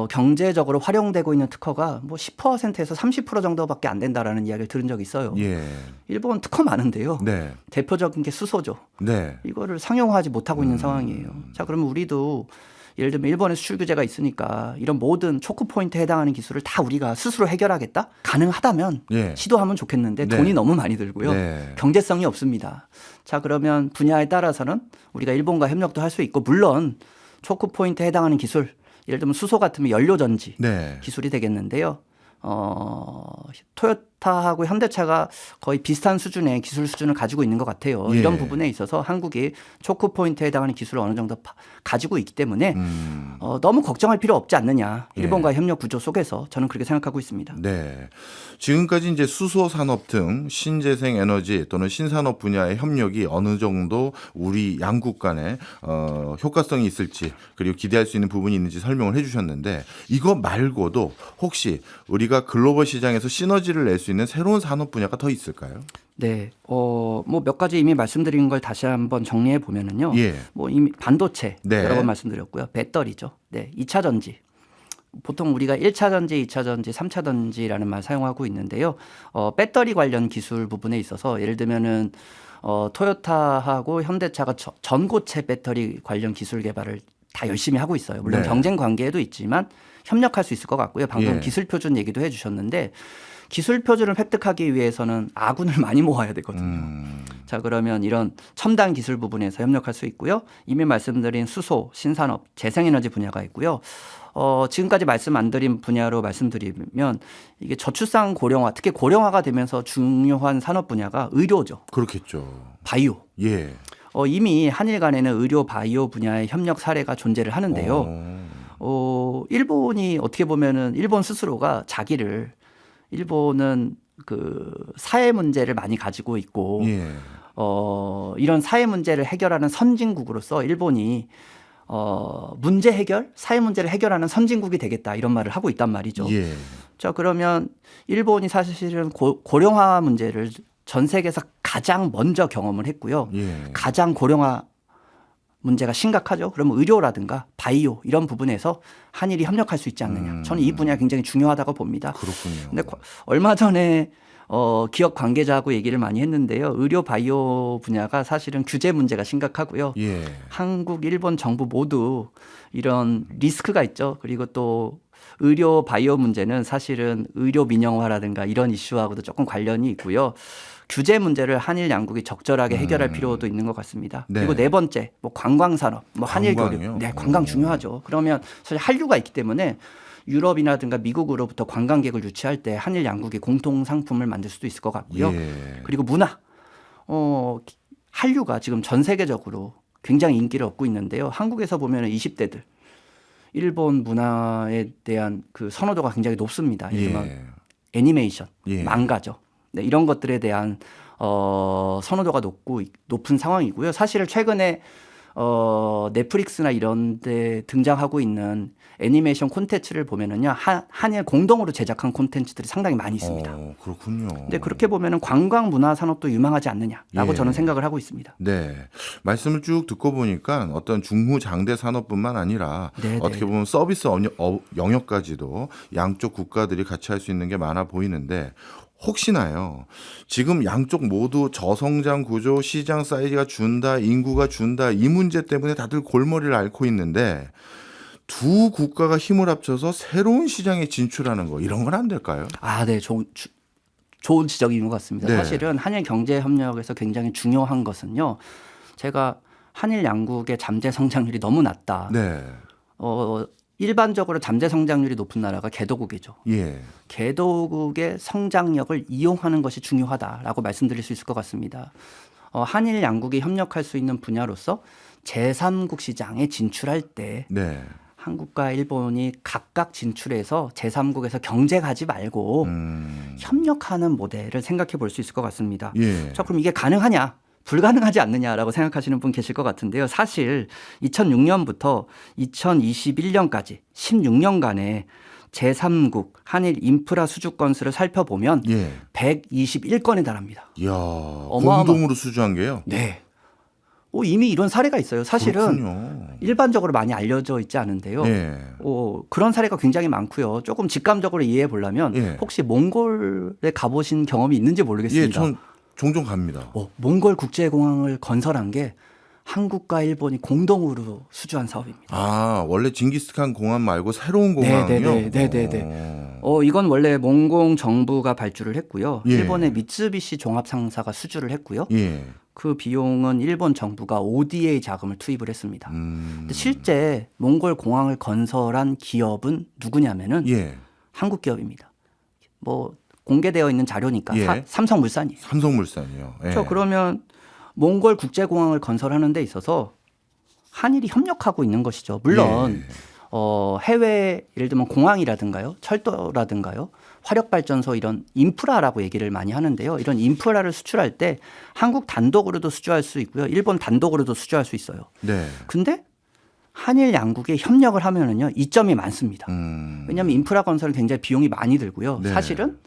경제적으로 활용되고 있는 특허가 뭐 10%에서 30% 정도밖에 안 된다라는 이야기를 들은 적이 있어요. 예. 일본 특허 많은데요. 네. 대표적인 게 수소죠. 네. 이거를 상용화하지 못하고 있는 상황이에요. 자, 그러면 우리도 예를 들면 일본에 수출 규제가 있으니까 이런 모든 초크 포인트에 해당하는 기술을 다 우리가 스스로 해결하겠다? 가능하다면 예. 시도하면 좋겠는데 네. 돈이 너무 많이 들고요. 네. 경제성이 없습니다. 자, 그러면 분야에 따라서는 우리가 일본과 협력도 할 수 있고 물론 초크 포인트에 해당하는 기술 예를 들면 수소 같으면 연료 전지 네. 기술이 되겠는데요. 토요타하고 현대차가 거의 비슷한 수준의 기술 수준을 가지고 있는 것 같아요. 예. 이런 부분에 있어서 한국이 초크 포인트에 해당하는 기술을 어느 정도 가지고 있기 때문에 너무 걱정할 필요 없지 않느냐. 일본과 협력 구조 속에서 저는 그렇게 생각하고 있습니다. 네. 지금까지 이제 수소 산업 등 신재생 에너지 또는 신산업 분야의 협력이 어느 정도 우리 양국 간에 효과성이 있을지 그리고 기대할 수 있는 부분이 있는지 설명을 해주셨는데 이거 말고도 혹시 우리가 글로벌 시장에서 시너지를 낼 수 있는 새로운 산업 분야가 더 있을까요? 네, 뭐 몇 가지 이미 말씀드린 걸 다시 한번 정리해 보면은요. 예. 뭐 이미 반도체 네. 여러 번 말씀드렸고요. 배터리죠. 네, 2차 전지. 보통 우리가 1차 전지, 2차 전지, 3차 전지라는 말 사용하고 있는데요. 배터리 관련 기술 부분에 있어서 예를 들면은 토요타하고 현대차가 전고체 배터리 관련 기술 개발을 다 열심히 하고 있어요. 물론 네. 경쟁 관계에도 있지만 협력할 수 있을 것 같고요. 방금 예. 기술 표준 얘기도 해주셨는데 기술 표준을 획득하기 위해서는 아군을 많이 모아야 되거든요. 자, 그러면 이런 첨단 기술 부분에서 협력할 수 있고요. 이미 말씀드린 수소, 신산업, 재생에너지 분야가 있고요. 지금까지 말씀 안 드린 분야로 말씀드리면 이게 저출산 고령화, 특히 고령화가 되면서 중요한 산업 분야가 의료죠. 그렇겠죠. 바이오. 예. 이미 한일 간에는 의료 바이오 분야의 협력 사례가 존재를 하는데요. 일본이 어떻게 보면은 일본 스스로가 자기를 일본은 그 사회 문제를 많이 가지고 있고 예. 이런 사회 문제를 해결하는 선진국으로서 일본이 문제 해결, 사회 문제를 해결하는 선진국이 되겠다 이런 말을 하고 있단 말이죠. 예. 자, 그러면 일본이 사실은 고령화 문제를 전 세계에서 가장 먼저 경험을 했고요. 예. 가장 고령화 문제가 심각하죠. 그러면 의료라든가 바이오 이런 부분에서 한일이 협력할 수 있지 않느냐. 저는 이 분야 굉장히 중요하다고 봅니다. 그렇군요. 근데 얼마 전에 기업 관계자하고 얘기를 많이 했는데요. 의료 바이오 분야가 사실은 규제 문제가 심각하고요. 예. 한국, 일본 정부 모두 이런 리스크가 있죠. 그리고 또 의료 바이오 문제는 사실은 의료 민영화라든가 이런 이슈하고도 조금 관련이 있고요. 규제 문제를 한일 양국이 적절하게 해결할 필요도 있는 것 같습니다. 네. 그리고 네 번째, 뭐 관광 산업, 뭐 한일 관광이요? 교류, 네, 관광 중요하죠. 그러면 사실 한류가 있기 때문에 유럽이라든가 미국으로부터 관광객을 유치할 때 한일 양국이 공통 상품을 만들 수도 있을 것 같고요. 예. 그리고 문화, 한류가 지금 전 세계적으로 굉장히 인기를 얻고 있는데요. 한국에서 보면은 20대들 일본 문화에 대한 그 선호도가 굉장히 높습니다. 예를 들면 예. 애니메이션, 예. 망가죠. 네, 이런 것들에 대한 선호도가 높은 상황이고요. 사실 최근에 넷플릭스나 이런 데 등장하고 있는 애니메이션 콘텐츠를 보면은요. 한일 공동으로 제작한 콘텐츠들이 상당히 많이 있습니다. 그렇군요. 근데 그렇게 보면은 관광 문화 산업도 유망하지 않느냐라고 예. 저는 생각을 하고 있습니다. 네. 말씀을 쭉 듣고 보니까 어떤 중후장대 산업뿐만 아니라 네네. 어떻게 보면 서비스 영역까지도 양쪽 국가들이 같이 할 수 있는 게 많아 보이는데 혹시나요. 지금 양쪽 모두 저성장 구조, 시장 사이즈가 준다, 인구가 준다 이 문제 때문에 다들 골머리를 앓고 있는데 두 국가가 힘을 합쳐서 새로운 시장에 진출하는 거 이런 건 안 될까요? 네, 좋은 지적인 것 같습니다. 네. 사실은 한일 경제 협력에서 굉장히 중요한 것은요. 제가 한일 양국의 잠재 성장률이 너무 낮다. 네. 일반적으로 잠재 성장률이 높은 나라가 개도국이죠. 예. 개도국의 성장력을 이용하는 것이 중요하다라고 말씀드릴 수 있을 것 같습니다. 한일 양국이 협력할 수 있는 분야로서 제3국 시장에 진출할 때 네. 한국과 일본이 각각 진출해서 제3국에서 경쟁하지 말고 협력하는 모델을 생각해 볼 수 있을 것 같습니다. 예. 자, 그럼 이게 가능하냐? 불가능하지 않느냐라고 생각하시는 분 계실 것 같은데요. 사실 2006년부터 2021년까지 16년간의 제3국 한일 인프라 수주 건수를 살펴보면 예. 121건에 달합니다. 이야, 어마어마- 공동으로 수주한 게요? 네. 이미 이런 사례가 있어요. 사실은 그렇군요. 일반적으로 많이 알려져 있지 않은데요. 예. 그런 사례가 굉장히 많고요. 조금 직감적으로 이해해 보려면 예. 혹시 몽골에 가보신 경험이 있는지 예, 모르겠습니다. 전 종종 갑니다. 몽골 국제공항을 건설한 게 한국과 일본이 공동으로 수주한 사업입니다. 아, 원래 징기스칸 공항 말고 새로운 공항이요? 네네네. 이건 원래 몽공 정부가 발주를 했고요. 예. 일본의 미쓰비시 종합상사가 수주를 했고요. 예. 그 비용은 일본 정부가 ODA 자금을 투입을 했습니다. 근데 실제 몽골 공항을 건설한 기업은 누구냐면은 예. 한국 기업입니다. 공개되어 있는 자료니까 예. 삼성물산이에요. 삼성물산이요. 예. 그렇죠. 그러면 몽골 국제공항을 건설하는 데 있어서 한일이 협력하고 있는 것이죠. 물론 해외 예를 들면 공항이라든가요, 철도라든가요, 화력발전소 이런 인프라라고 얘기를 많이 하는데요. 이런 인프라를 수출할 때 한국 단독으로도 수주할 수 있고요, 일본 단독으로도 수주할 수 있어요. 네. 근데 한일 양국이 협력을 하면은요, 이점이 많습니다. 왜냐하면 인프라 건설은 굉장히 비용이 많이 들고요. 네. 사실은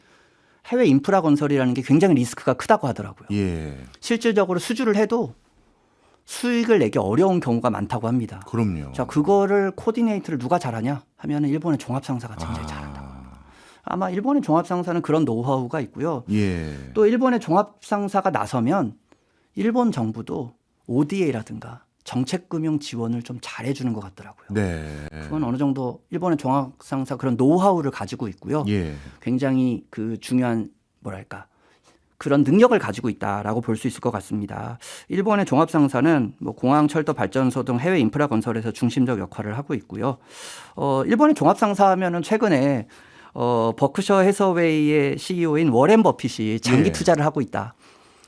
해외 인프라 건설이라는 게 굉장히 리스크가 크다고 하더라고요. 예. 실질적으로 수주를 해도 수익을 내기 어려운 경우가 많다고 합니다. 그럼요. 자, 그거를 코디네이트를 누가 잘하냐 하면은 일본의 종합상사가 굉장히 잘한다고 합니다. 아마 일본의 종합상사는 그런 노하우가 있고요. 예. 또 일본의 종합상사가 나서면 일본 정부도 ODA라든가 정책금융 지원을 좀 잘해주는 것 같더라고요. 네. 그건 어느 정도 일본의 종합상사 그런 노하우를 가지고 있고요. 예. 굉장히 그 중요한 그런 능력을 가지고 있다라고 볼 수 있을 것 같습니다. 일본의 종합상사는 공항, 철도, 발전소 등 해외 인프라 건설에서 중심적 역할을 하고 있고요. 일본의 종합상사 하면은 최근에 버크셔 해서웨이의 CEO인 워렌 버핏이 장기 예. 투자를 하고 있다.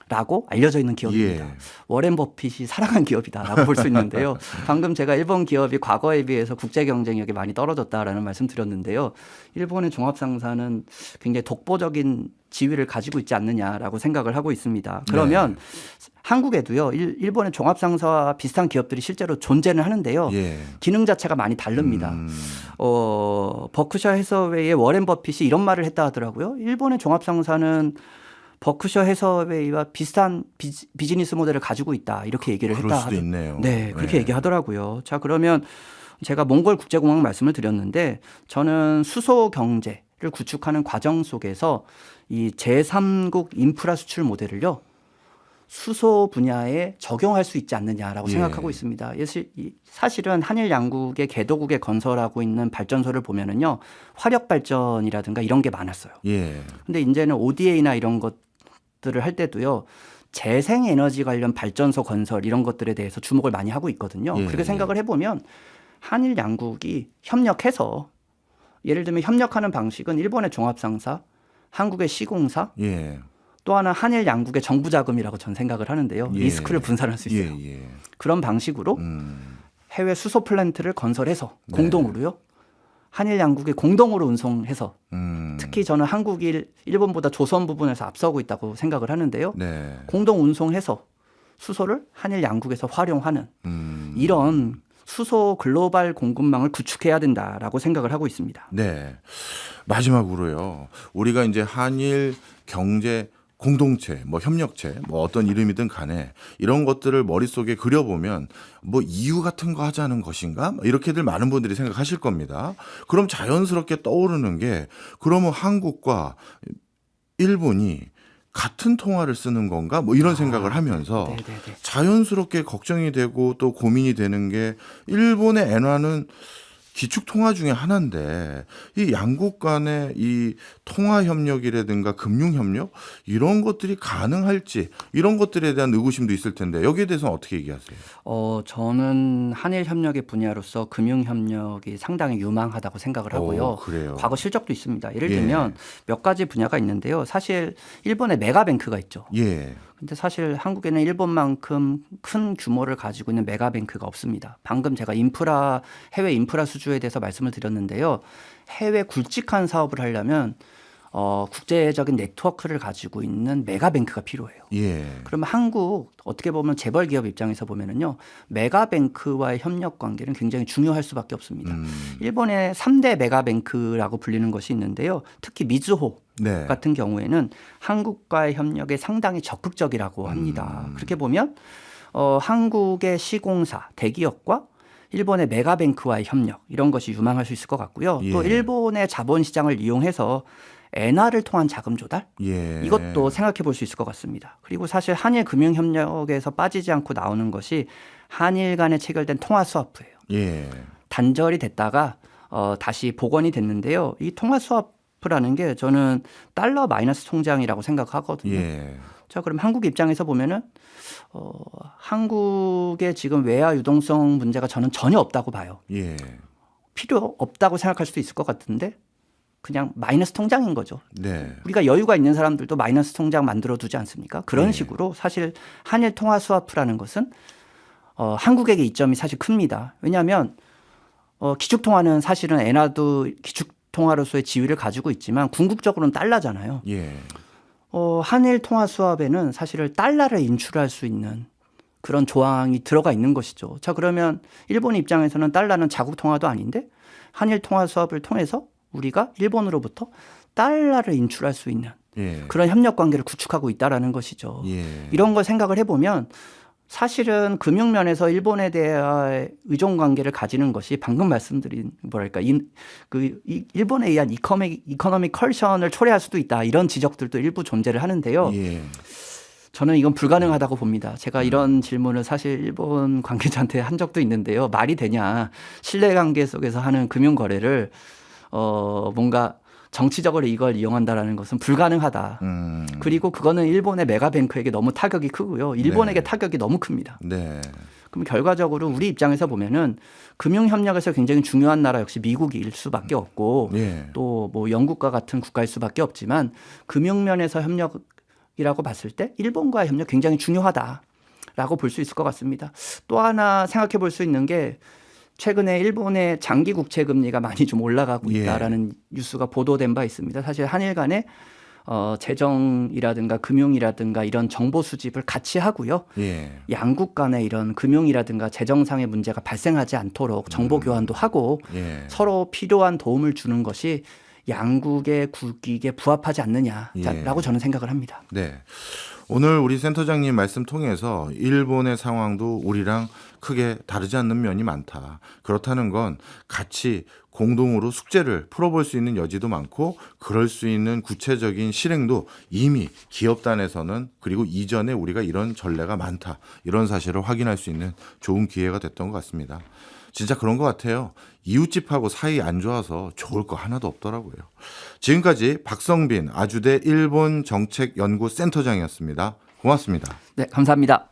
라고 알려져 있는 기업입니다. 예. 워렌 버핏이 사랑한 기업이다라고 볼 수 있는데요. 방금 제가 일본 기업이 과거에 비해서 국제 경쟁력이 많이 떨어졌다라는 말씀 드렸는데요. 일본의 종합상사는 굉장히 독보적인 지위를 가지고 있지 않느냐라고 생각을 하고 있습니다. 그러면 한국에도요, 일본의 종합상사와 비슷한 기업들이 실제로 존재는 하는데요. 예. 기능 자체가 많이 다릅니다. 버크셔 해서웨이의 워렌 버핏이 이런 말을 했다 하더라고요. 일본의 종합상사는 버크셔 해서웨이와 비슷한 비즈니스 모델을 가지고 있다, 이렇게 얘기를 그럴 했다 수도 있네요. 네, 그렇게 얘기하더라고요. 자, 그러면 제가 몽골 국제공항 말씀을 드렸는데, 저는 수소 경제를 구축하는 과정 속에서 이 제3국 인프라 수출 모델을요, 수소 분야에 적용할 수 있지 않느냐라고 예. 생각하고 있습니다. 사실은 한일 양국의 개도국에 건설하고 있는 발전소를 보면은요, 화력 발전이라든가 이런 게 많았어요. 예. 근데 이제는 ODA나 이런 것들을 할 때도요, 재생에너지 관련 발전소 건설 이런 것들에 대해서 주목을 많이 하고 있거든요. 예. 그렇게 생각을 해보면 한일 양국이 협력해서, 예를 들면 협력하는 방식은 일본의 종합상사, 한국의 시공사, 예. 또 하나 한일 양국의 정부 자금이라고 저는 생각을 하는데요. 예. 리스크를 분산할 수 있어요. 예. 예. 그런 방식으로 해외 수소 플랜트를 건설해서 공동으로요, 한일 양국이 공동으로 운송해서, 특히 저는 한국이 일본보다 조선 부분에서 앞서고 있다고 생각을 하는데요. 네. 공동 운송해서 수소를 한일 양국에서 활용하는 이런 수소 글로벌 공급망을 구축해야 된다라고 생각을 하고 있습니다. 네. 마지막으로요. 우리가 이제 한일 경제 공동체, 협력체, 어떤 이름이든 간에 이런 것들을 머릿속에 그려보면 이유 같은 거 하자는 것인가? 이렇게들 많은 분들이 생각하실 겁니다. 그럼 자연스럽게 떠오르는 게, 그러면 한국과 일본이 같은 통화를 쓰는 건가? 이런 생각을 하면서 자연스럽게 걱정이 되고 또 고민이 되는 게, 일본의 엔화는 기축 통화 중에 하나인데 이 양국 간의 이 통화 협력이라든가 금융 협력 이런 것들이 가능할지 이런 것들에 대한 의구심도 있을 텐데 여기에 대해서는 어떻게 얘기하세요? 저는 한일 협력의 분야로서 금융 협력이 상당히 유망하다고 생각을 하고요. 그래요. 과거 실적도 있습니다. 예를 들면 몇 가지 분야가 있는데요. 사실 일본에 메가뱅크가 있죠. 예. 근데 사실 한국에는 일본만큼 큰 규모를 가지고 있는 메가뱅크가 없습니다. 방금 제가 해외 인프라 수주에 대해서 말씀을 드렸는데요. 해외 굵직한 사업을 하려면 국제적인 네트워크를 가지고 있는 메가뱅크가 필요해요. 예. 그러면 한국 어떻게 보면 재벌 기업 입장에서 보면은요. 메가뱅크와의 협력 관계는 굉장히 중요할 수밖에 없습니다. 일본의 3대 메가뱅크라고 불리는 것이 있는데요. 특히 미즈호 네. 같은 경우에는 한국과의 협력에 상당히 적극적이라고 합니다. 그렇게 보면 한국의 시공사, 대기업과 일본의 메가뱅크와의 협력 이런 것이 유망할 수 있을 것 같고요. 또 예. 일본의 자본시장을 이용해서 엔화를 통한 자금 조달 예. 이것도 생각해 볼 수 있을 것 같습니다. 그리고 사실 한일 금융협력에서 빠지지 않고 나오는 것이 한일 간에 체결된 통화 스와프예요. 예. 단절이 됐다가 다시 복원이 됐는데요. 이 통화 스와프라는 게 저는 달러 마이너스 통장이라고 생각하거든요. 예. 자, 그럼 한국 입장에서 보면은 한국의 지금 외화 유동성 문제가 저는 전혀 없다고 봐요. 예. 필요 없다고 생각할 수도 있을 것 같은데 그냥 마이너스 통장인 거죠. 네. 우리가 여유가 있는 사람들도 마이너스 통장 만들어 두지 않습니까? 그런 네. 식으로 사실 한일 통화 스와프라는 것은 한국에게 이점이 사실 큽니다. 왜냐하면 기축 통화는 사실은 엔화도 기축 통화로서의 지위를 가지고 있지만 궁극적으로는 달러잖아요. 예. 한일 통화 수합에는 사실은 달러를 인출할 수 있는 그런 조항이 들어가 있는 것이죠. 자, 그러면 일본 입장에서는 달러는 자국 통화도 아닌데 한일 통화 수합을 통해서 우리가 일본으로부터 달러를 인출할 수 있는 예. 그런 협력 관계를 구축하고 있다라는 것이죠. 예. 이런 걸 생각을 해보면 사실은 금융 면에서 일본에 대한 의존 관계를 가지는 것이 방금 말씀드린 뭐랄까 일본에 의한 이코노믹 컬션을 초래할 수도 있다 이런 지적들도 일부 존재를 하는데요. 예. 저는 이건 불가능하다고 봅니다. 제가 이런 질문을 사실 일본 관계자한테 한 적도 있는데요. 말이 되냐? 신뢰관계 속에서 하는 금융 거래를 뭔가 정치적으로 이걸 이용한다라는 것은 불가능하다. 그리고 그거는 일본의 메가뱅크에게 너무 타격이 크고요. 일본에게 네. 타격이 너무 큽니다. 네. 그럼 결과적으로 우리 입장에서 보면은 금융협력에서 굉장히 중요한 나라 역시 미국일 수밖에 없고 예. 또 뭐 영국과 같은 국가일 수밖에 없지만 금융면에서 협력이라고 봤을 때 일본과의 협력 굉장히 중요하다라고 볼 수 있을 것 같습니다. 또 하나 생각해 볼 수 있는 게 최근에 일본의 장기 국채 금리가 많이 좀 올라가고 있다라는 뉴스가 보도된 바 있습니다. 사실 한일 간에 재정이라든가 금융이라든가 이런 정보 수집을 같이 하고요. 예. 양국 간에 이런 금융이라든가 재정상의 문제가 발생하지 않도록 정보 교환도 하고 예. 서로 필요한 도움을 주는 것이 양국의 국익에 부합하지 않느냐라고 저는 생각을 합니다. 네. 오늘 우리 센터장님 말씀 통해서 일본의 상황도 우리랑 크게 다르지 않는 면이 많다. 그렇다는 건 같이 공동으로 숙제를 풀어볼 수 있는 여지도 많고 그럴 수 있는 구체적인 실행도 이미 기업단에서는 그리고 이전에 우리가 이런 전례가 많다. 이런 사실을 확인할 수 있는 좋은 기회가 됐던 것 같습니다. 진짜 그런 것 같아요. 이웃집하고 사이 안 좋아서 좋을 거 하나도 없더라고요. 지금까지 박성빈 아주대 일본 정책연구센터장이었습니다. 고맙습니다. 네, 감사합니다.